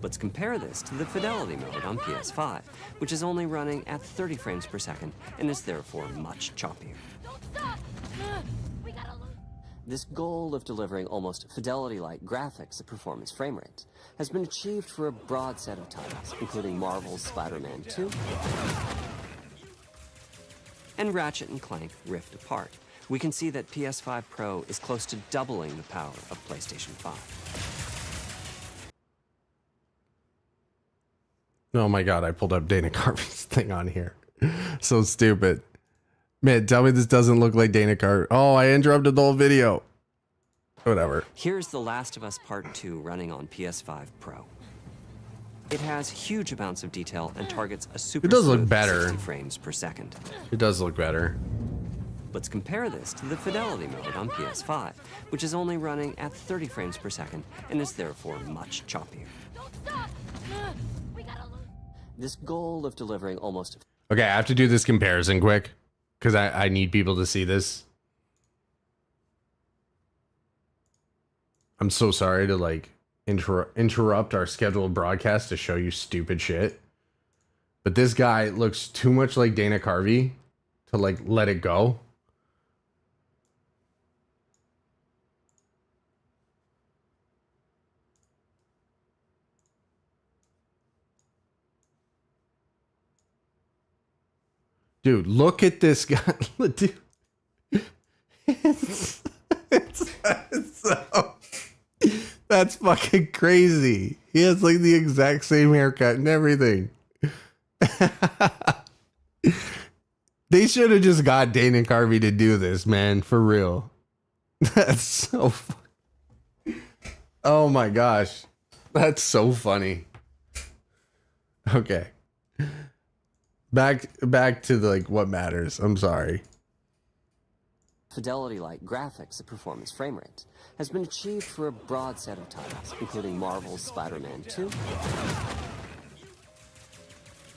Let's compare this to the fidelity mode on PS5, which is only running at 30 frames per second and is therefore much choppier. This goal of delivering almost fidelity-like graphics at performance frame rates has been achieved for a broad set of titles, including Marvel's Spider-Man 2 and Ratchet & Clank Rift Apart. We can see that PS5 Pro is close to doubling the power of PlayStation 5. Oh my god, I pulled up Dana Carvey's thing on here. So stupid. Man, tell me this doesn't look like Dana Carvey. Oh, I interrupted the whole video. Whatever. Here's The Last of Us Part 2 running on PS5 Pro. It has huge amounts of detail and targets a super It does look smooth better. 60 frames per second. It does look better. Let's compare this to the fidelity mode on PS5, which is only running at 30 frames per second and is therefore much choppier. This goal of delivering almost... Okay, I have to do this comparison quick because I need people to see this. I'm so sorry to like interrupt our scheduled broadcast to show you stupid shit. But this guy looks too much like Dana Carvey to like let it go. Dude, look at this guy. Dude. It's so, that's fucking crazy. He has like the exact same haircut and everything. They should have just got Dana Carvey to do this, man, for real. That's so funny. Oh my gosh. That's so funny. Okay. Back to the, like what matters. I'm sorry. Fidelity-like graphics at performance frame rates has been achieved for a broad set of titles, including Marvel's Spider-Man 2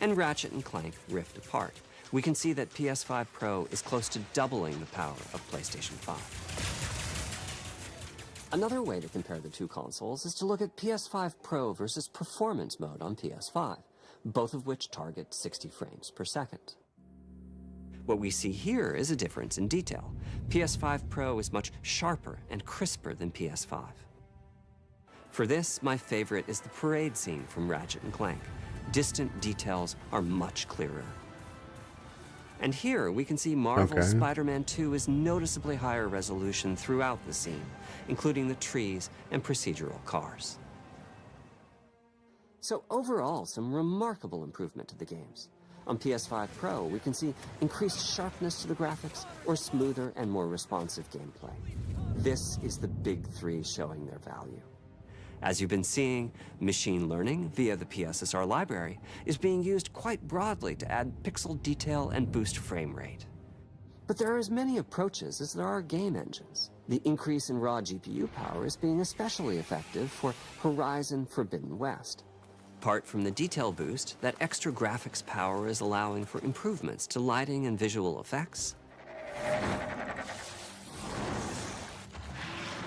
and Ratchet & Clank Rift Apart. We can see that PS5 Pro is close to doubling the power of PlayStation 5. Another way to compare the two consoles is to look at PS5 Pro versus Performance mode on PS5, both of which target 60 frames per second. What we see here is a difference in detail. PS5 Pro is much sharper and crisper than PS5. For this, my favorite is the parade scene from Ratchet & Clank. Distant details are much clearer. And here we can see Marvel's Spider-Man 2 is noticeably higher resolution throughout the scene, including the trees and procedural cars. So overall, some remarkable improvement to the games. On PS5 Pro, we can see increased sharpness to the graphics or smoother and more responsive gameplay. This is the big three showing their value. As you've been seeing, machine learning via the PSSR library is being used quite broadly to add pixel detail and boost frame rate. But there are as many approaches as there are game engines. The increase in raw GPU power is being especially effective for Horizon Forbidden West. Apart from the detail boost, that extra graphics power is allowing for improvements to lighting and visual effects,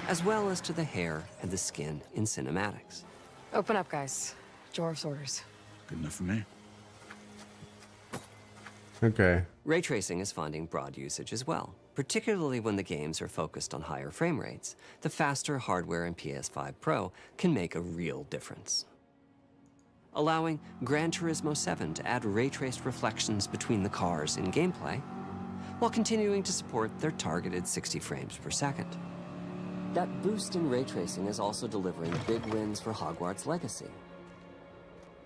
as well as to the hair and the skin in cinematics. Open up, guys. Jorv's orders. Good enough for me. Okay. Ray tracing is finding broad usage as well, particularly when the games are focused on higher frame rates. The faster hardware in PS5 Pro can make a real difference. Allowing Gran Turismo 7 to add ray-traced reflections between the cars in gameplay, while continuing to support their targeted 60 frames per second. That boost in ray tracing is also delivering big wins for Hogwarts Legacy,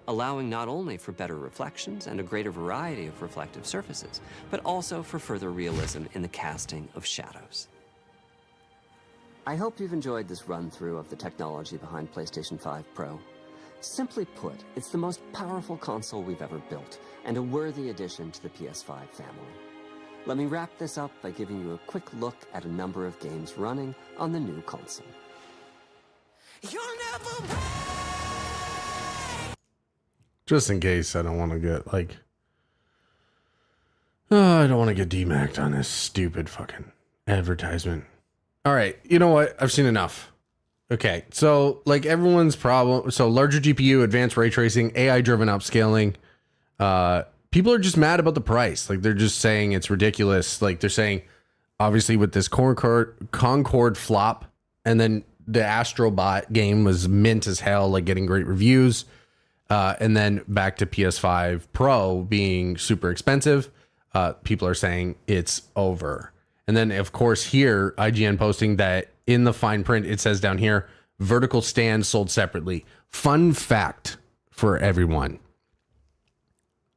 allowing not only for better reflections and a greater variety of reflective surfaces, but also for further realism in the casting of shadows. I hope you've enjoyed this run-through of the technology behind PlayStation 5 Pro. Simply put, it's the most powerful console we've ever built, and a worthy addition to the PS5 family. Let me wrap this up by giving you a quick look at a number of games running on the new console. Just in case I don't want to get like, I don't want to get DMAC'd on this stupid fucking advertisement. All right, you know what? I've seen enough. Okay, so like everyone's problem, so larger GPU, advanced ray tracing, AI-driven upscaling. People are just mad about the price. Like they're just saying it's ridiculous. Like they're saying, obviously with this Concord flop, and then the Astrobot game was mint as hell, like getting great reviews. And then back to PS5 Pro being super expensive. People are saying it's over. And then, of course, here, IGN posting that in the fine print, it says down here, vertical stand sold separately. Fun fact for everyone.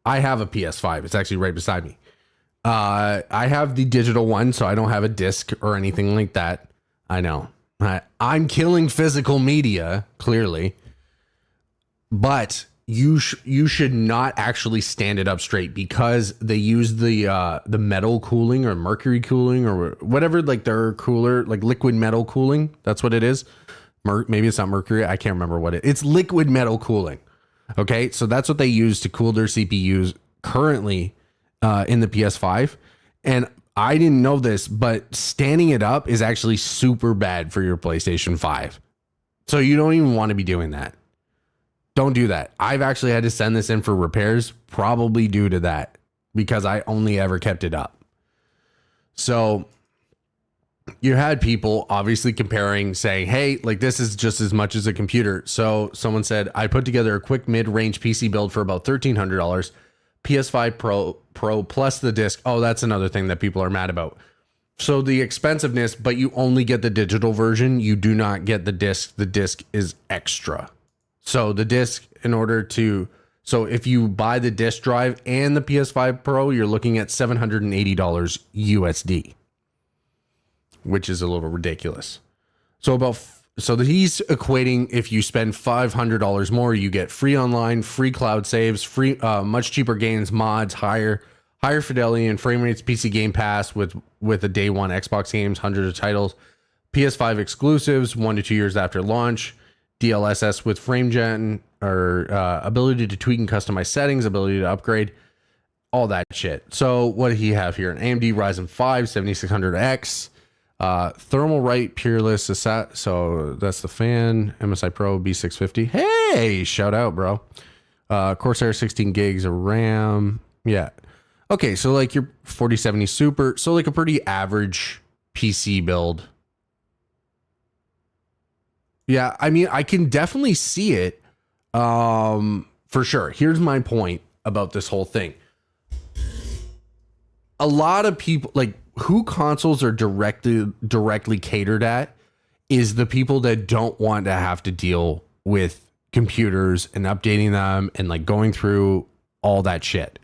I have a PS5. It's actually right beside me. I have the digital one, so I don't have a disc or anything like that. I know. I'm killing physical media, clearly. But you should not actually stand it up straight because they use the metal cooling or mercury cooling or whatever, like their cooler, like liquid metal cooling. That's what it is. Maybe it's not mercury. I can't remember what it's liquid metal cooling. Okay, so that's what they use to cool their CPUs currently in the PS5. And I didn't know this, but standing it up is actually super bad for your PlayStation 5. So you don't even want to be doing that. Don't do that. I've actually had to send this in for repairs, probably due to that, because I only ever kept it up. So you had people obviously comparing, saying, hey, like this is just as much as a computer. So someone said, I put together a quick mid-range PC build for about $1,300, PS5 Pro plus the disc. Oh, that's another thing that people are mad about. So the expensiveness, but you only get the digital version. You do not get the disc. The disc is extra. So the disc, so if you buy the disc drive and the PS5 Pro, you're looking at $780 USD, which is a little ridiculous. So he's equating, if you spend $500 more, you get free online, free cloud saves, free, much cheaper games, mods, higher fidelity and frame rates, PC Game Pass with a day one Xbox games, hundreds of titles, PS5 exclusives, 1 to 2 years after launch. DLSS with frame gen or ability to tweak and customize settings, ability to upgrade, all that shit. So what did he have here? An AMD Ryzen 5 7600X, thermal right peerless. So that's the fan. MSI Pro B650. Hey, shout out, bro. Corsair 16 gigs of RAM. Yeah. Okay, so like your 4070 Super. So like a pretty average PC build. Yeah, I mean, I can definitely see it for sure. Here's my point about this whole thing. A lot of people, like who consoles are directly catered at is the people that don't want to have to deal with computers and updating them and like going through all that shit.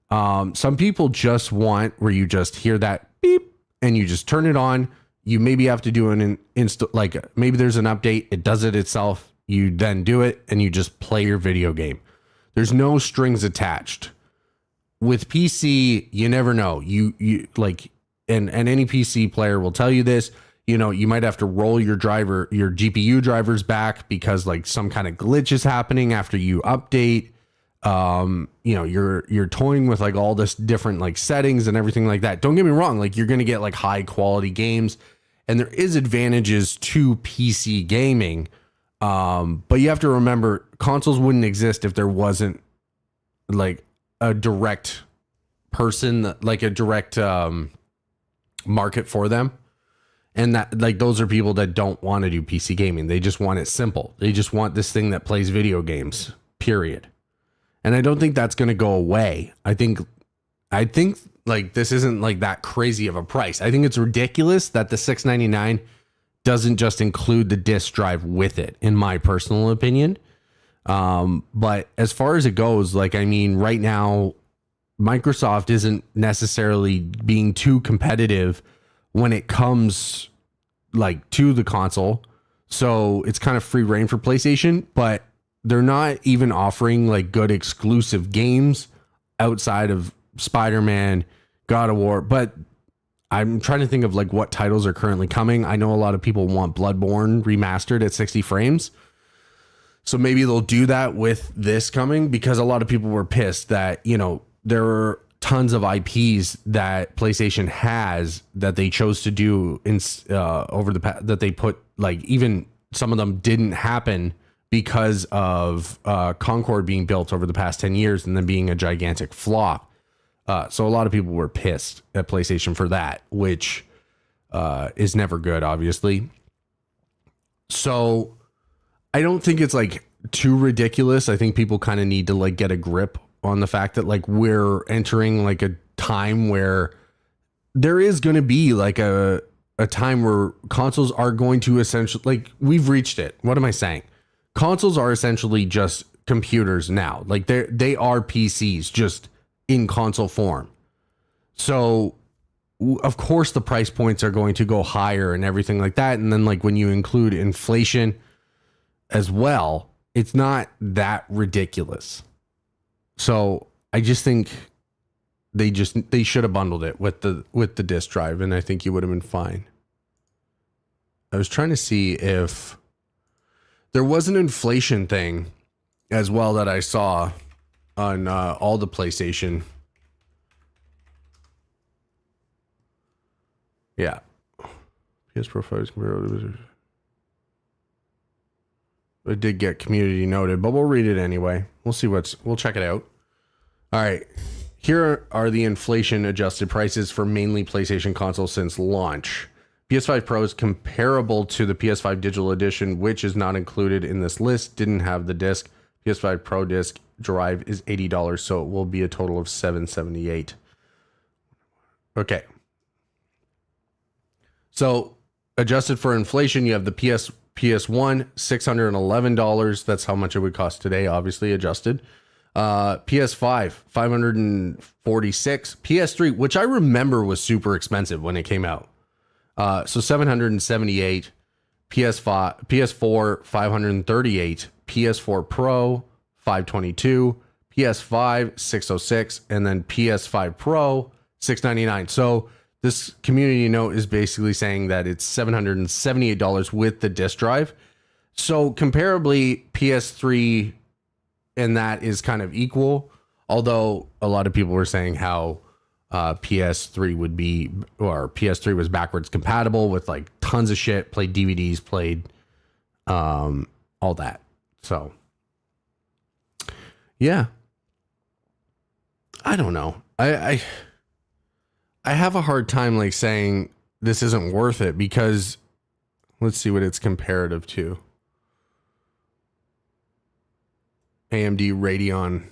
Some people just want where you just hear that beep and you just turn it on. You maybe have to do an like maybe there's an update, it does it itself. You then do it and you just play your video game. There's no strings attached. With PC, you never know. You like, and any PC player will tell you this. You know, you might have to roll your GPU drivers back because like some kind of glitch is happening after you update. You know, you're toying with like all this different like settings and everything like that. Don't get me wrong, like you're gonna get like high quality games, and there is advantages to PC gaming. But you have to remember, consoles wouldn't exist if there wasn't like a direct person, like a direct market for them. And that, like, those are people that don't want to do PC gaming. They just want it simple. They just want this thing that plays video games, period. And I don't think that's going to go away. I think like this isn't like that crazy of a price. I think it's ridiculous that the $699 doesn't just include the disk drive with it, in my personal opinion. But as far as it goes, like, I mean, right now, Microsoft isn't necessarily being too competitive when it comes like to the console. So it's kind of free reign for PlayStation, but they're not even offering like good exclusive games outside of Spider-Man, God of War. But I'm trying to think of like what titles are currently coming. I know a lot of people want Bloodborne remastered at 60 frames. So maybe they'll do that with this coming, because a lot of people were pissed that, you know, there are tons of IPs that PlayStation has that they chose to do in over the past, that they put, like, even some of them didn't happen because of Concord being built over the past 10 years and then being a gigantic flop. So a lot of people were pissed at PlayStation for that, which is never good, obviously. So I don't think it's like too ridiculous. I think people kind of need to like get a grip on the fact that like we're entering like a time where there is going to be like a time where consoles are going to essentially, like, we've reached it. What am I saying? Consoles are essentially just computers now. Like they are PCs just in console form. So of course the price points are going to go higher and everything like that. And then like when you include inflation as well, it's not that ridiculous. So I just think they should have bundled it with the disk drive, and I think you would have been fine. I was trying to see if there was an inflation thing as well that I saw on all the PlayStation. Yeah. PS Pro 5 compared. It did get community noted, but we'll read it anyway. We'll check it out. All right. Here are the inflation adjusted prices for mainly PlayStation consoles since launch. PS5 Pro is comparable to the PS5 Digital Edition, which is not included in this list. Didn't have the disc. PS5 Pro disc drive is $80, so it will be a total of $778. Okay. So adjused for inflation, you have the PS1, $611. That's how much it would cost today, obviously adjusted. PS5, $546. PS3, which I remember was super expensive when it came out. So $778. PS4, $538. PS4 Pro, $522. PS5, $606. And then PS5 Pro, $699. So this community note is basically saying that it's $778 with the disc drive. So comparably, PS3 and that is kind of equal. Although a lot of people were saying how PS3 would be, or PS3 was backwards compatible with like tons of shit, played DVDs, played all that. So yeah, I don't know. I have a hard time like saying this isn't worth it, because let's see what it's comparative to. AMD Radeon.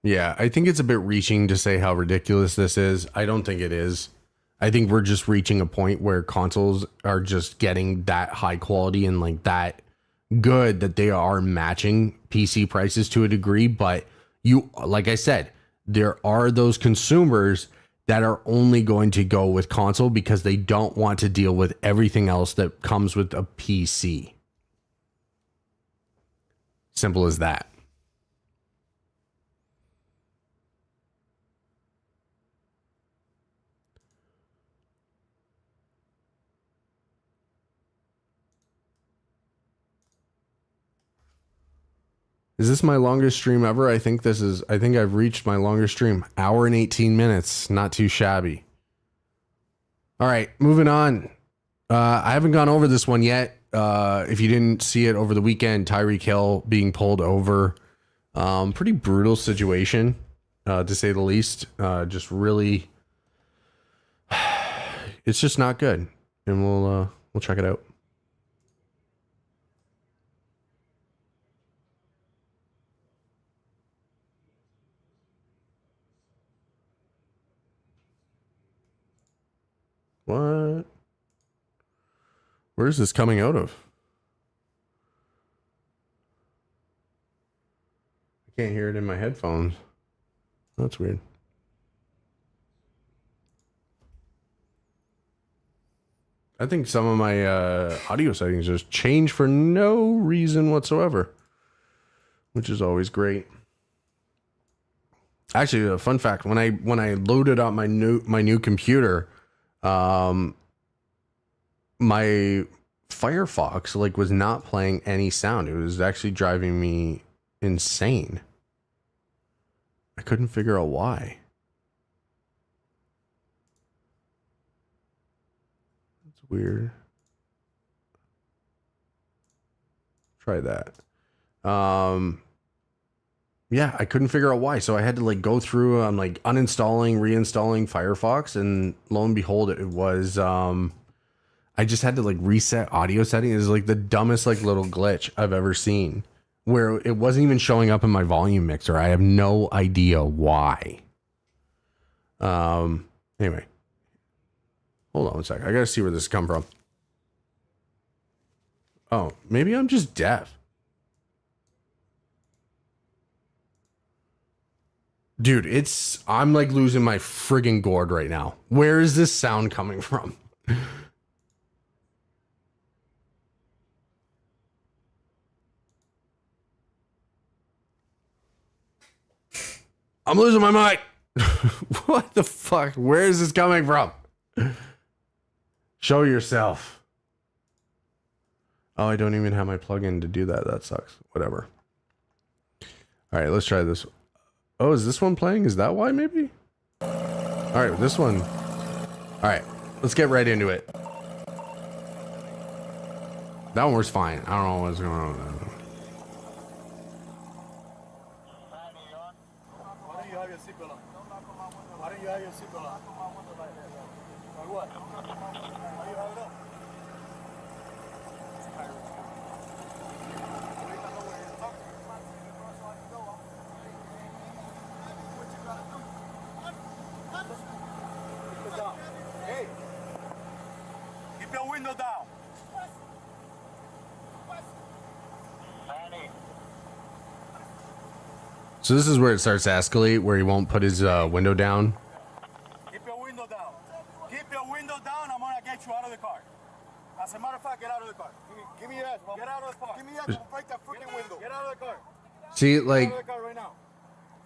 Yeah, I think it's a bit reaching to say how ridiculous this is. I don't think it is. I think we're just reaching a point where consoles are just getting that high quality and like that good that they are matching PC prices to a degree. But you, like I said, there are those consumers that are only going to go with console because they don't want to deal with everything else that comes with a PC. Simple as that. Is this my longest stream ever? I think I've reached my longest stream. Hour and 18 minutes. Not too shabby. All right, moving on. I haven't gone over this one yet. If you didn't see it over the weekend, Tyreek Hill being pulled over. Pretty brutal situation. to say the least. Just really, it's just not good, and we'll check it out. What? Where is this coming out of? I can't hear it in my headphones. That's weird. I think some of my audio settings just changed for no reason whatsoever, which is always great. Actually, a fun fact: when I loaded up my new computer, my Firefox was not playing any sound. It was actually driving me insane. I couldn't figure out why. That's weird. Try that. Yeah, I couldn't figure out why. So I had to go through, uninstalling, reinstalling Firefox, and lo and behold, it was I just had to reset audio settings. It was the dumbest little glitch I've ever seen, where it wasn't even showing up in my volume mixer. I have no idea why. Anyway. Hold on a sec. I gotta see where this come from. Oh, maybe I'm just deaf. Dude, I'm losing my friggin' gourd right now. Where is this sound coming from? I'm losing my mind. What the fuck? Where is this coming from? Show yourself. Oh, I don't even have my plugin to do that. That sucks. Whatever. All right, let's try this. Oh, is this one playing? Is that why, maybe? All right, this one. All right, let's get right into it. That one was fine. I don't know what's going on with that one. Why don't you have your seatbelt on? Why don't you have your seatbelt on? Or what? Why do you have it up? Hey, keep your window down. So this is where it starts to escalate, where he won't put his window down. Keep your window down. Keep your window down. I'm gonna get you out of the car. As a matter of fact, get out of the car. Give me your ass, Get out of the car. Give me your ass. Break that freaking window. Get out of the car. See, Get out of the car right now.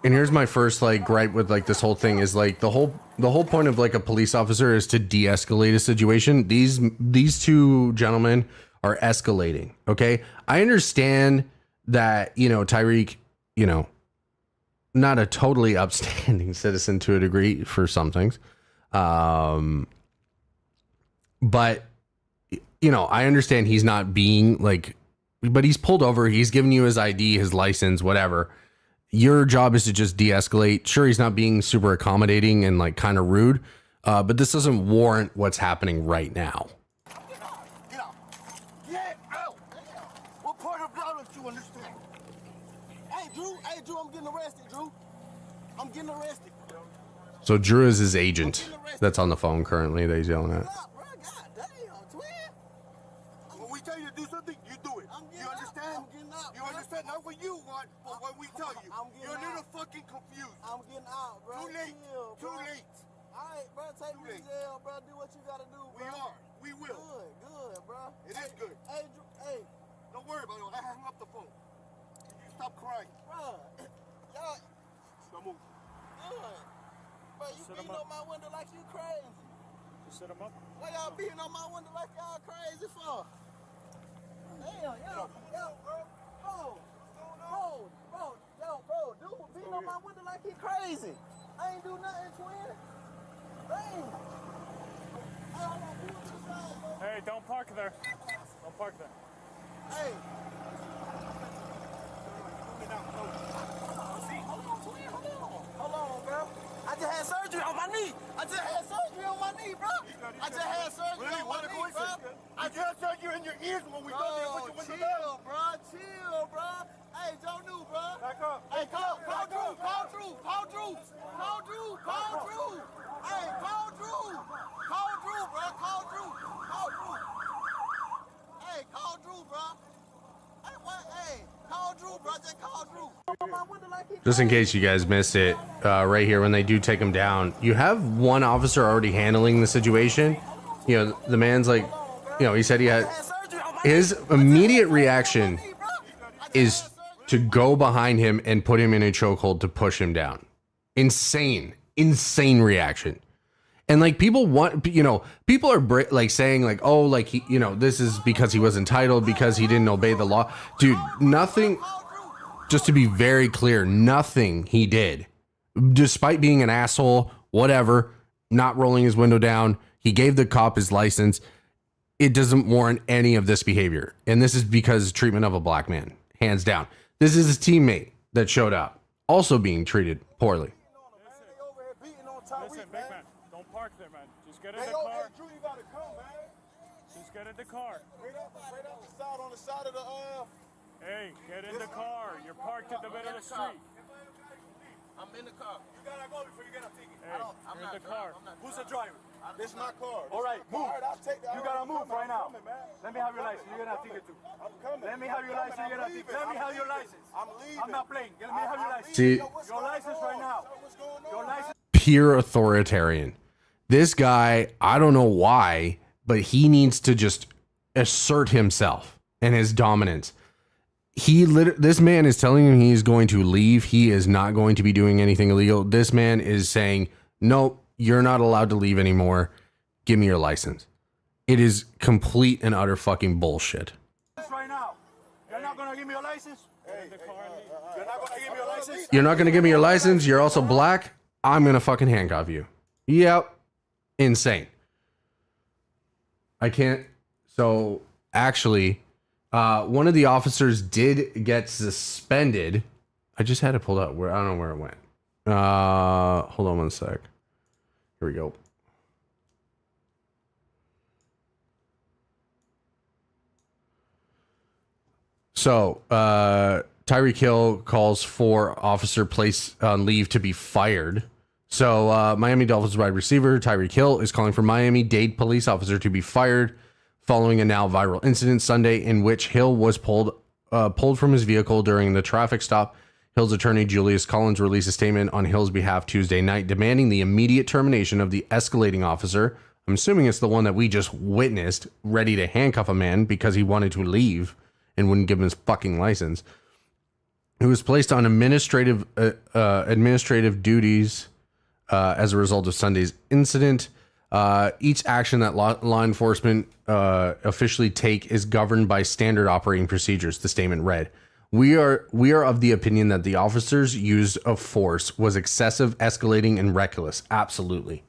and here's my first gripe with this whole thing is the whole point of a police officer is to de-escalate a situation. These two gentlemen are escalating. Okay, I understand that Tyreek, not a totally upstanding citizen to a degree for some things, but I understand he's not being but he's pulled over. He's given you his ID, his license, whatever. Your job is to just de-escalate. Sure, he's not being super accommodating and kind of rude, but this doesn't warrant what's happening right now. Get out. Get out. Get out. What part of that don't you understand? Hey, Drew, I'm getting arrested, Drew. I'm getting arrested. So Drew is his agent that's on the phone currently that he's yelling at. When we tell you to do something, you do it. You understand? You understand? Not what you want, but what we tell you. You're a little fucking confused. I'm getting out, bro. Too late. Chill, Too bro. late. All right, bro. Take me to jail, bro. Do what you gotta do, bro. We are. We will. Good, bro. It is good. Hey, Drew, hey. Don't worry about it. I hung up the phone. You stop crying. Bro. Y'all. Don't move. Good. Bro, you beating on my window like you crazy. Just set him up. Why y'all beating on my window like y'all crazy for? Damn, yo, dude, beating on my window like he crazy. I ain't do nothing, twin. Damn. Hey, don't park there. Don't park there. Hey. See? Hold on, twin, hold on. Hold on, knee. I just had surgery on my knee, bro. I just had surgery on my knee, bro. I just heard you in your ears when we go there and put your window down. Chill, bro. Chill, bro. Hey, Joe New, bro. Back up. Hey, call Drew. Call Drew. Call Drew. Call Drew. Call Drew. Hey, call Drew. Call Drew, bro. Call Drew. Call Drew. Hey, call Drew, bro. Hey, what? Hey, call Drew, bro. Just call Drew. Just in case you guys missed it, right here when they do take him down, you have one officer already handling the situation. You know, the man's like, you know, he said he had his immediate reaction is to go behind him and put him in a chokehold to push him down. Insane reaction. And like people want, you know, people are like saying like, oh, like he, you know, this is because he was entitled because he didn't obey the law. Dude, nothing. Just to be very clear, nothing he did, despite being an asshole, whatever, not rolling his window down, he gave the cop his license. It doesn't warrant any of this behavior. And this is because treatment of a black man, hands down. This is his teammate that showed up, also being treated poorly. Listen, big man, don't park there, man. Just get in the car. Drew, you gotta come, man. Just get in the car. Right out the side, on the side of the Hey, get in the car. You're parked in the middle of the street. I'm in the car. You gotta go before you get a ticket. Hey, you're in the car. Who's the driver? This is my car. All right, move. You gotta move right now. Let me have your license. You're gonna have a ticket too. I'm coming. Let me have your license. You're gonna have a ticket. Let me have your license. I'm leaving. I'm not playing. Let me have your license. See, Your license right now. Your license. pure authoritarian. This guy, I don't know why, but he needs to just assert himself and his dominance. This man is telling him he's going to leave. He is not going to be doing anything illegal. This man is saying, nope, you're not allowed to leave anymore. Give me your license. It is complete and utter fucking bullshit. Right now. You're not gonna give me your license? You're not gonna give me your license? You're not going to give me your license. You're also black. I'm going to fucking handcuff you. Yep. Insane. I can't. So actually, one of the officers did get suspended. I just had it pulled up. I don't know where it went. Hold on one sec. Here we go. So, Tyreek Hill calls for officer placed on leave to be fired. So, Miami Dolphins wide receiver Tyreek Hill is calling for Miami-Dade police officer to be fired following a now viral incident Sunday in which Hill was pulled from his vehicle during the traffic stop. Hill's attorney Julius Collins released a statement on Hill's behalf Tuesday night, demanding the immediate termination of the escalating officer. I'm assuming it's the one that we just witnessed, ready to handcuff a man because he wanted to leave and wouldn't give him his fucking license. Who was placed on administrative duties as a result of Sunday's incident. Each action that law enforcement officially take is governed by standard operating procedures, the statement read. We are of the opinion that the officer's use of force was excessive, escalating, and reckless. Absolutely.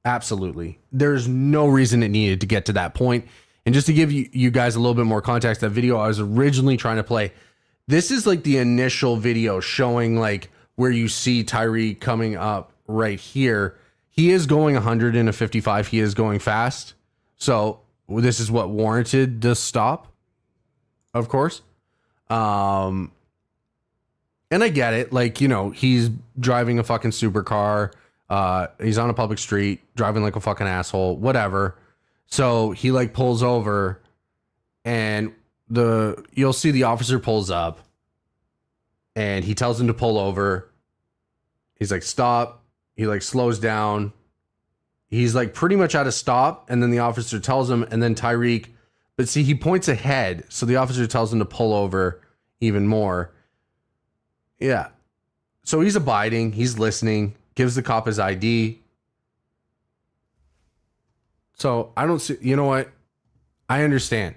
Absolutely. There's no reason it needed to get to that point. And just to give you guys a little bit more context, that video I was originally trying to play, this is like the initial video showing like where you see Tyreek coming up right here. He is going 155. He is going fast. So this is what warranted the stop, of course. And I get it. Like, you know, he's driving a fucking supercar. He's on a public street, driving like a fucking asshole, whatever. So he like pulls over and you'll see the officer pulls up and he tells him to pull over. He's like, stop. He like slows down. He's like pretty much at a stop. And then the officer tells him, and then Tyreek, but see, he points ahead. So the officer tells him to pull over even more. Yeah. So he's abiding. He's listening, gives the cop his ID. So I don't see, you know what? I understand.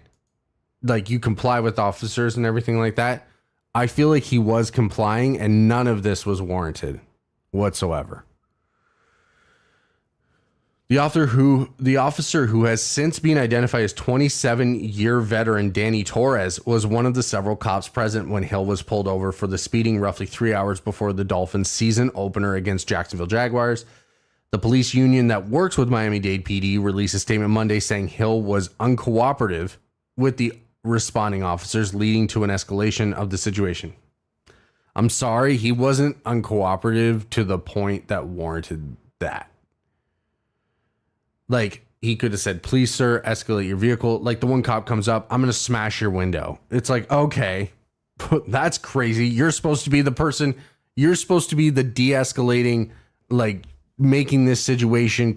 Like you comply with officers and everything like that. I feel like he was complying and none of this was warranted whatsoever. The officer who has since been identified as 27-year veteran Danny Torres was one of the several cops present when Hill was pulled over for the speeding roughly 3 hours before the Dolphins' season opener against Jacksonville Jaguars. The police union that works with Miami-Dade PD released a statement Monday saying Hill was uncooperative with the responding officers, leading to an escalation of the situation. I'm sorry, he wasn't uncooperative to the point that warranted that. Like, he could have said, please, sir, escalate your vehicle. Like, the one cop comes up, I'm going to smash your window. It's like, okay, that's crazy. You're supposed to be the person, you're supposed to be the de-escalating, like, making this situation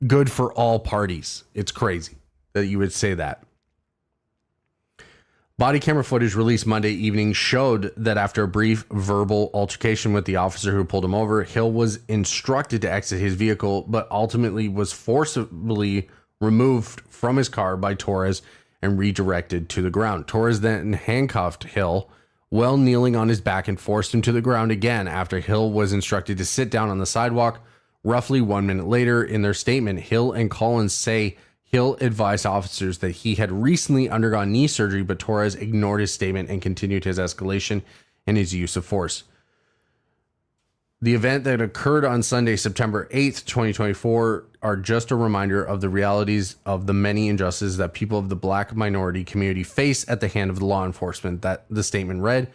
good for all parties. It's crazy that you would say that. Body camera footage released Monday evening showed that after a brief verbal altercation with the officer who pulled him over, Hill was instructed to exit his vehicle, but ultimately was forcibly removed from his car by Torres and redirected to the ground. Torres then handcuffed Hill while kneeling on his back and forced him to the ground again after Hill was instructed to sit down on the sidewalk. Roughly 1 minute later, in their statement, Hill and Collins say Hill advised officers that he had recently undergone knee surgery, but Torres ignored his statement and continued his escalation and his use of force. The event that occurred on Sunday, September 8th, 2024, are just a reminder of the realities of the many injustices that people of the Black minority community face at the hand of the law enforcement, that the statement read.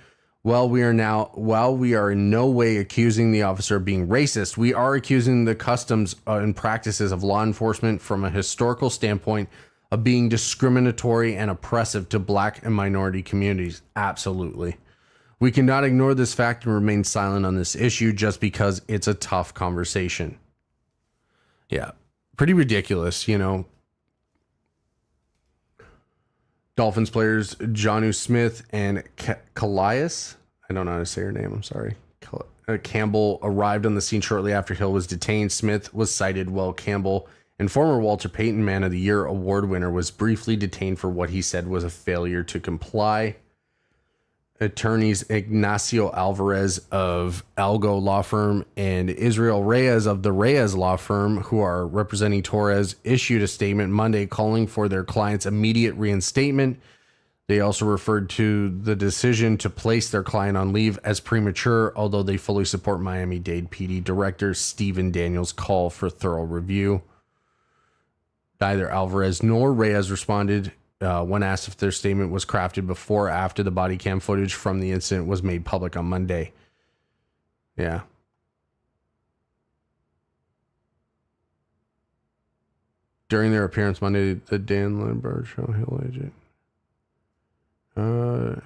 While we are in no way accusing the officer of being racist, we are accusing the customs and practices of law enforcement from a historical standpoint of being discriminatory and oppressive to Black and minority communities. Absolutely. We cannot ignore this fact and remain silent on this issue just because it's a tough conversation. Yeah, pretty ridiculous, you know. Dolphins players Jonnu Smith and Calais, I don't know how to say her name, I'm sorry, Campbell arrived on the scene shortly after Hill was detained. Smith was cited while Campbell, and former Walter Payton Man of the Year award winner, was briefly detained for what he said was a failure to comply. Attorneys Ignacio Alvarez of Algo Law Firm and Israel Reyes of the Reyes Law Firm, who are representing Torres, issued a statement Monday calling for their client's immediate reinstatement. They also referred to the decision to place their client on leave as premature, although they fully support Miami-Dade PD Director Stephen Daniels' call for thorough review. Neither Alvarez nor Reyes responded when asked if their statement was crafted before or after the body cam footage from the incident was made public on Monday. Yeah. During their appearance Monday, the Dan Lindbergh show, Hill agent. Tyreek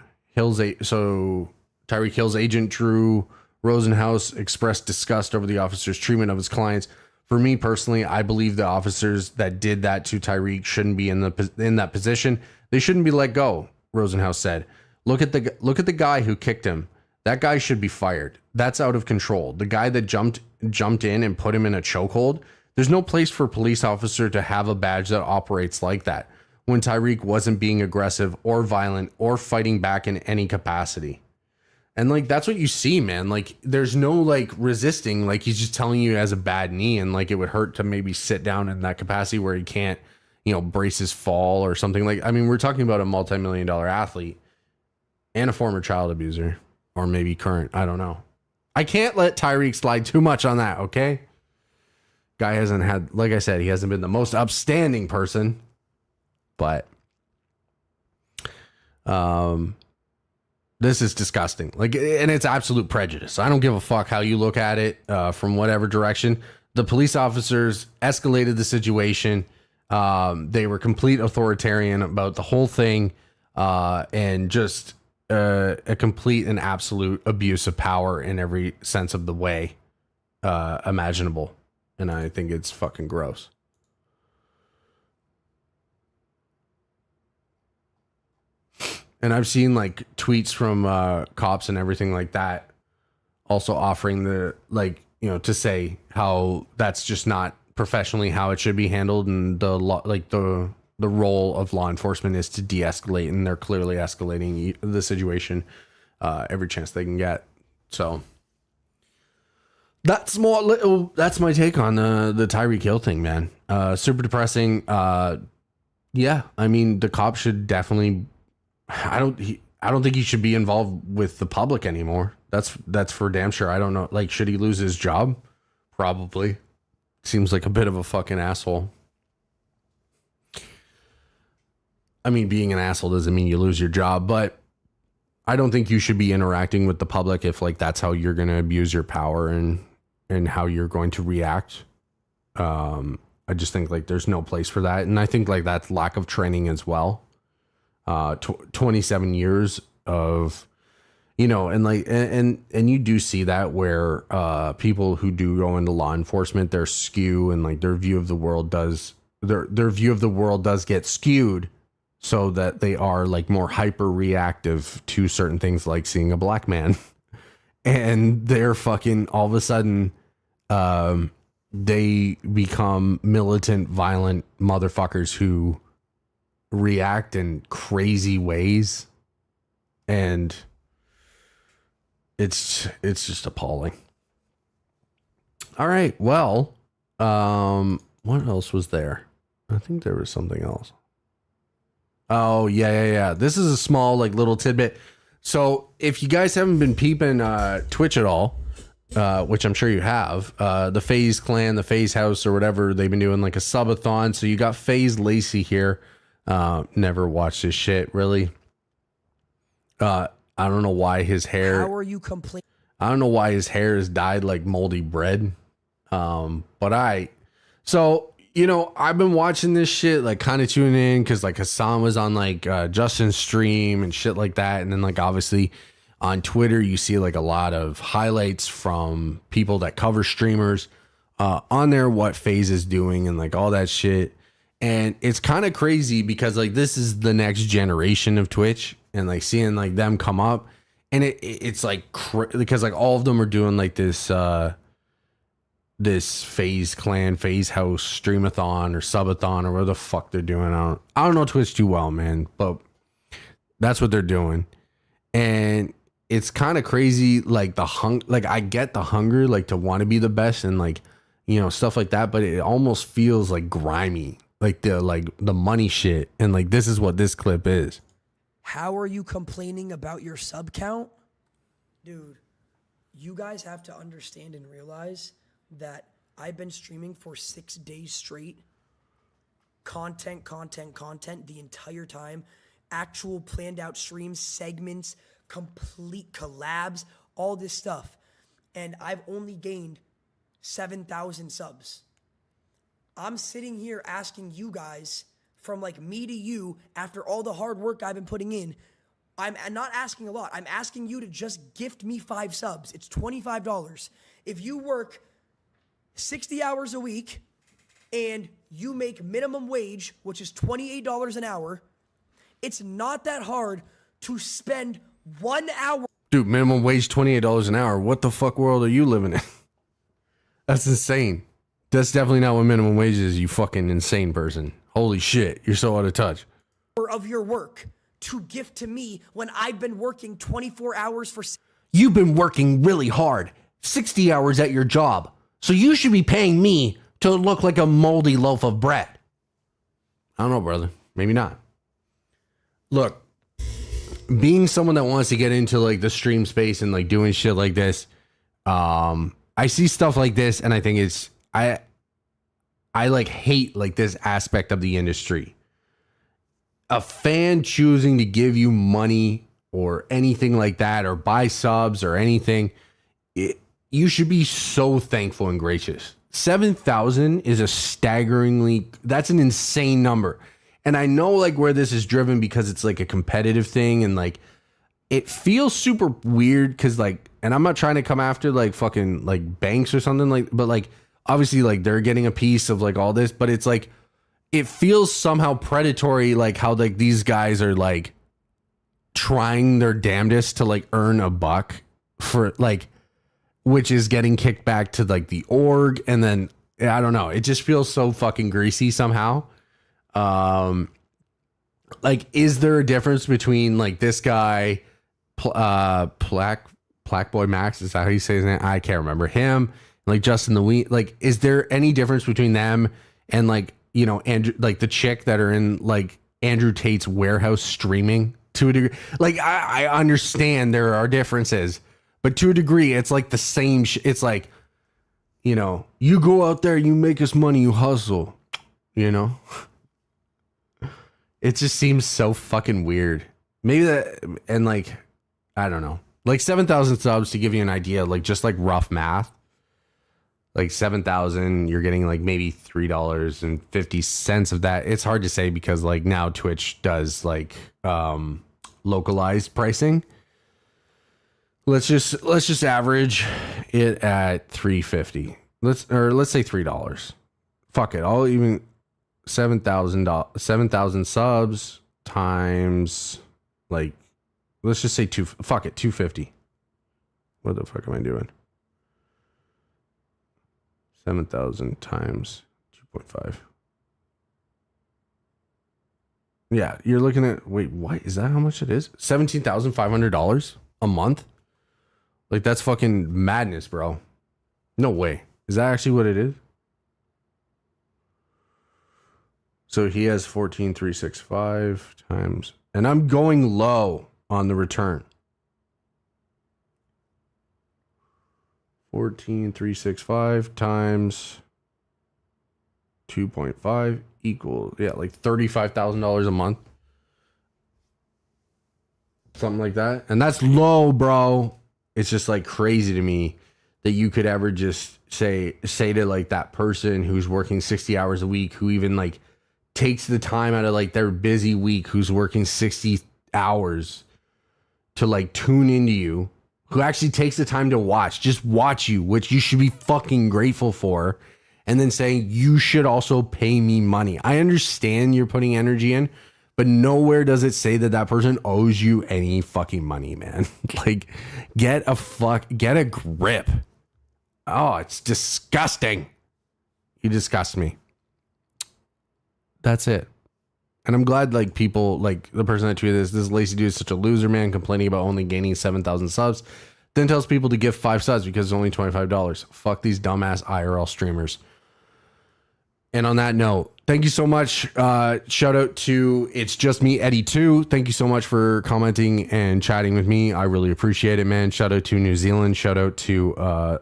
Hill's agent Drew Rosenhaus expressed disgust over the officer's treatment of his clients. For me personally, I believe the officers that did that to Tyreek shouldn't be in that position. They shouldn't be let go, Rosenhaus said. Look at the guy who kicked him. That guy should be fired. That's out of control. The guy that jumped in and put him in a chokehold. There's no place for a police officer to have a badge that operates like that when Tyreek wasn't being aggressive or violent or fighting back in any capacity. And like, that's what you see, man. Like, there's no like resisting. Like, he's just telling you he has a bad knee and like it would hurt to maybe sit down in that capacity where he can't, brace his fall or something. Like, I mean, we're talking about a multi-million-dollar athlete and a former child abuser, or maybe current. I don't know. I can't let Tyreek slide too much on that. Okay. Guy hasn't had, like I said, he hasn't been the most upstanding person, but, this is disgusting. Like, and it's absolute prejudice. I don't give a fuck how you look at it from whatever direction. The police officers escalated the situation. They were complete authoritarian about the whole thing, and just a complete and absolute abuse of power in every sense of the way imaginable. And I think it's fucking gross. And I've seen like tweets from cops and everything like that also offering to say how that's just not professionally how it should be handled, and the role of law enforcement is to de-escalate, and they're clearly escalating the situation every chance they can get. So that's my take on the Tyreek Hill thing, man. Super depressing. Yeah, I mean, the cops should definitely. I don't think he should be involved with the public anymore. That's for damn sure. I don't know. Like, should he lose his job? probably. Seems like a bit of a fucking asshole. I mean, being an asshole doesn't mean you lose your job, but I don't think you should be interacting with the public if like that's how you're going to abuse your power and how you're going to react. I just think like there's no place for that. And I think like that's lack of training as well. 27 years of, you know, and like, and you do see that where people who do go into law enforcement, their skew and like their view of the world does, their view of the world does get skewed so that they are like more hyper reactive to certain things like seeing a black man. And they're fucking all of a sudden, they become militant, violent motherfuckers who react in crazy ways. And it's just appalling. All right. Well, what else was there? I think there was something else. Oh, yeah. This is a small, like, little tidbit. So if you guys haven't been peeping Twitch at all, which I'm sure you have, the FaZe clan, the FaZe house or whatever, they've been doing like a subathon. So you got FaZe Lacey here. Never watched this shit, really. I don't know why his hair... How are you complaining? I don't know why his hair is dyed like moldy bread. So, you know, I've been watching this shit, like kind of tuning in because like Hassan was on like Justin's stream and shit like that. And then like obviously on Twitter, you see like a lot of highlights from people that cover streamers on there, what FaZe is doing and like all that shit. And it's kind of crazy because like this is the next generation of Twitch and like seeing like them come up and it's like because like all of them are doing like this this FaZe clan, FaZe house streamathon or subathon or whatever the fuck they're doing. I don't know Twitch too well, man, but that's what they're doing. And it's kind of crazy. Like like I get the hunger, like to want to be the best and like, you know, stuff like that. But it almost feels like grimy, like the money shit. And like, this is what this clip is. How are you complaining about your sub count? Dude, you guys have to understand and realize that I've been streaming for 6 days straight. Content the entire time. Actual planned out streams, segments, complete collabs, all this stuff. And I've only gained 7,000 subs. I'm sitting here asking you guys, from like me to you, after all the hard work I've been putting in, I'm not asking a lot. I'm asking you to just gift me 5 subs. It's $25. If you work 60 hours a week and you make minimum wage, which is $28 an hour, it's not that hard to spend 1 hour. Dude, minimum wage $28 an hour. What the fuck world are you living in? That's insane. That's definitely not what minimum wage is, you fucking insane person. Holy shit, you're so out of touch. Of your work to gift to me when I've been working 24 hours for... You've been working really hard, 60 hours at your job. So you should be paying me to look like a moldy loaf of bread. I don't know, brother. Maybe not. Look, being someone that wants to get into like the stream space and like doing shit like this, I see stuff like this and I think it's, I like hate like this aspect of the industry. A fan choosing to give you money or anything like that or buy subs or anything, you should be so thankful and gracious. 7,000 is a that's an insane number. And I know like where this is driven because it's like a competitive thing and like it feels super weird because like, and I'm not trying to come after like fucking like banks or something like, but like obviously like they're getting a piece of like all this, but it's like, it feels somehow predatory, like how like these guys are like trying their damnedest to like earn a buck for like, which is getting kicked back to like the org. And then I don't know, it just feels so fucking greasy somehow. Like, is there a difference between like this guy, Plaque Boy Max? Is that how you say his name? I can't remember him. Like Justin the Wee. Like, is there any difference between them and like, you know, Andrew, like the chick that are in like Andrew Tate's warehouse streaming to a degree? Like, I understand there are differences, but to a degree, it's like the same. It's like you know, you go out there, you make us money, you hustle, you know? It just seems so fucking weird. Maybe that, and like, I don't know. Like 7,000 subs, to give you an idea, like just like rough math, like 7,000, you're getting like maybe $3.50 of that. It's hard to say because like now Twitch does like localized pricing. Let's just average it at $3.50. Let's say $3. Fuck it. I'll even 7,000 subs times like, let's just say $250. What the fuck am I doing? 7,000 times 2.5. Yeah, you're looking at, wait, what is that? How much it is? $17,500 a month? Like, that's fucking madness, bro. No way. Is that actually what it is? So he has 14,365 times, and I'm going low on the return. 14,365 times 2.5 equals, yeah, like $35,000 a month. Something like that. And that's low, bro. It's just like crazy to me that you could ever just say to like that person who's working 60 hours a week, who even like takes the time out of like their busy week, who's working 60 hours to like tune into you, who actually takes the time to just watch you, which you should be fucking grateful for, and then saying you should also pay me money. I understand you're putting energy in, but nowhere does it say that that person owes you any fucking money, man. Like, get a grip. Oh, it's disgusting. You disgust me. That's it. And I'm glad, like, people, like the person that tweeted this lazy dude is such a loser, man, complaining about only gaining 7,000 subs, then tells people to give 5 subs because it's only $25. Fuck these dumbass IRL streamers. And on that note, thank you so much. Shout out to It's Just Me, Eddie 2. Thank you so much for commenting and chatting with me. I really appreciate it, man. Shout out to New Zealand. Shout out to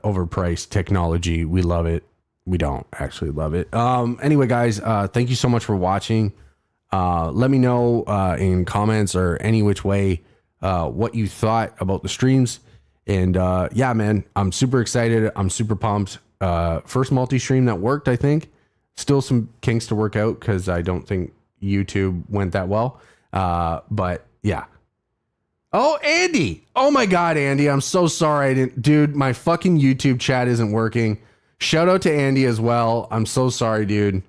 Overpriced Technology. We love it. We don't actually love it. Anyway, guys, thank you so much for watching. Let me know in comments or any which way what you thought about the streams. And yeah, man, I'm super excited. I'm super pumped. First multi-stream that worked, I think. Still some kinks to work out because I don't think YouTube went that well. But yeah. Oh, Andy. Oh my God, Andy. I'm so sorry. I didn't, dude, my fucking YouTube chat isn't working. Shout out to Andy as well. I'm so sorry, dude.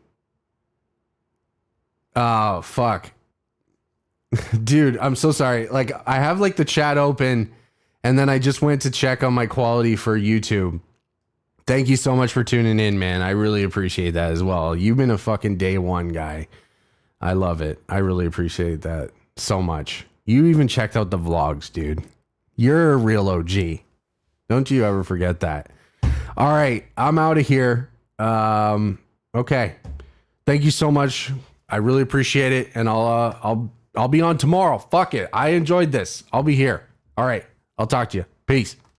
Oh, fuck. Dude, I'm so sorry. Like, I have like the chat open and then I just went to check on my quality for YouTube. Thank you so much for tuning in, man. I really appreciate that as well. You've been a fucking day one guy. I love it. I really appreciate that so much. You even checked out the vlogs, dude. You're a real OG. Don't you ever forget that. All right, I'm out of here. Okay. Thank you so much. I really appreciate it, and I'll be on tomorrow. Fuck it. I enjoyed this. I'll be here. All right. I'll talk to you. Peace.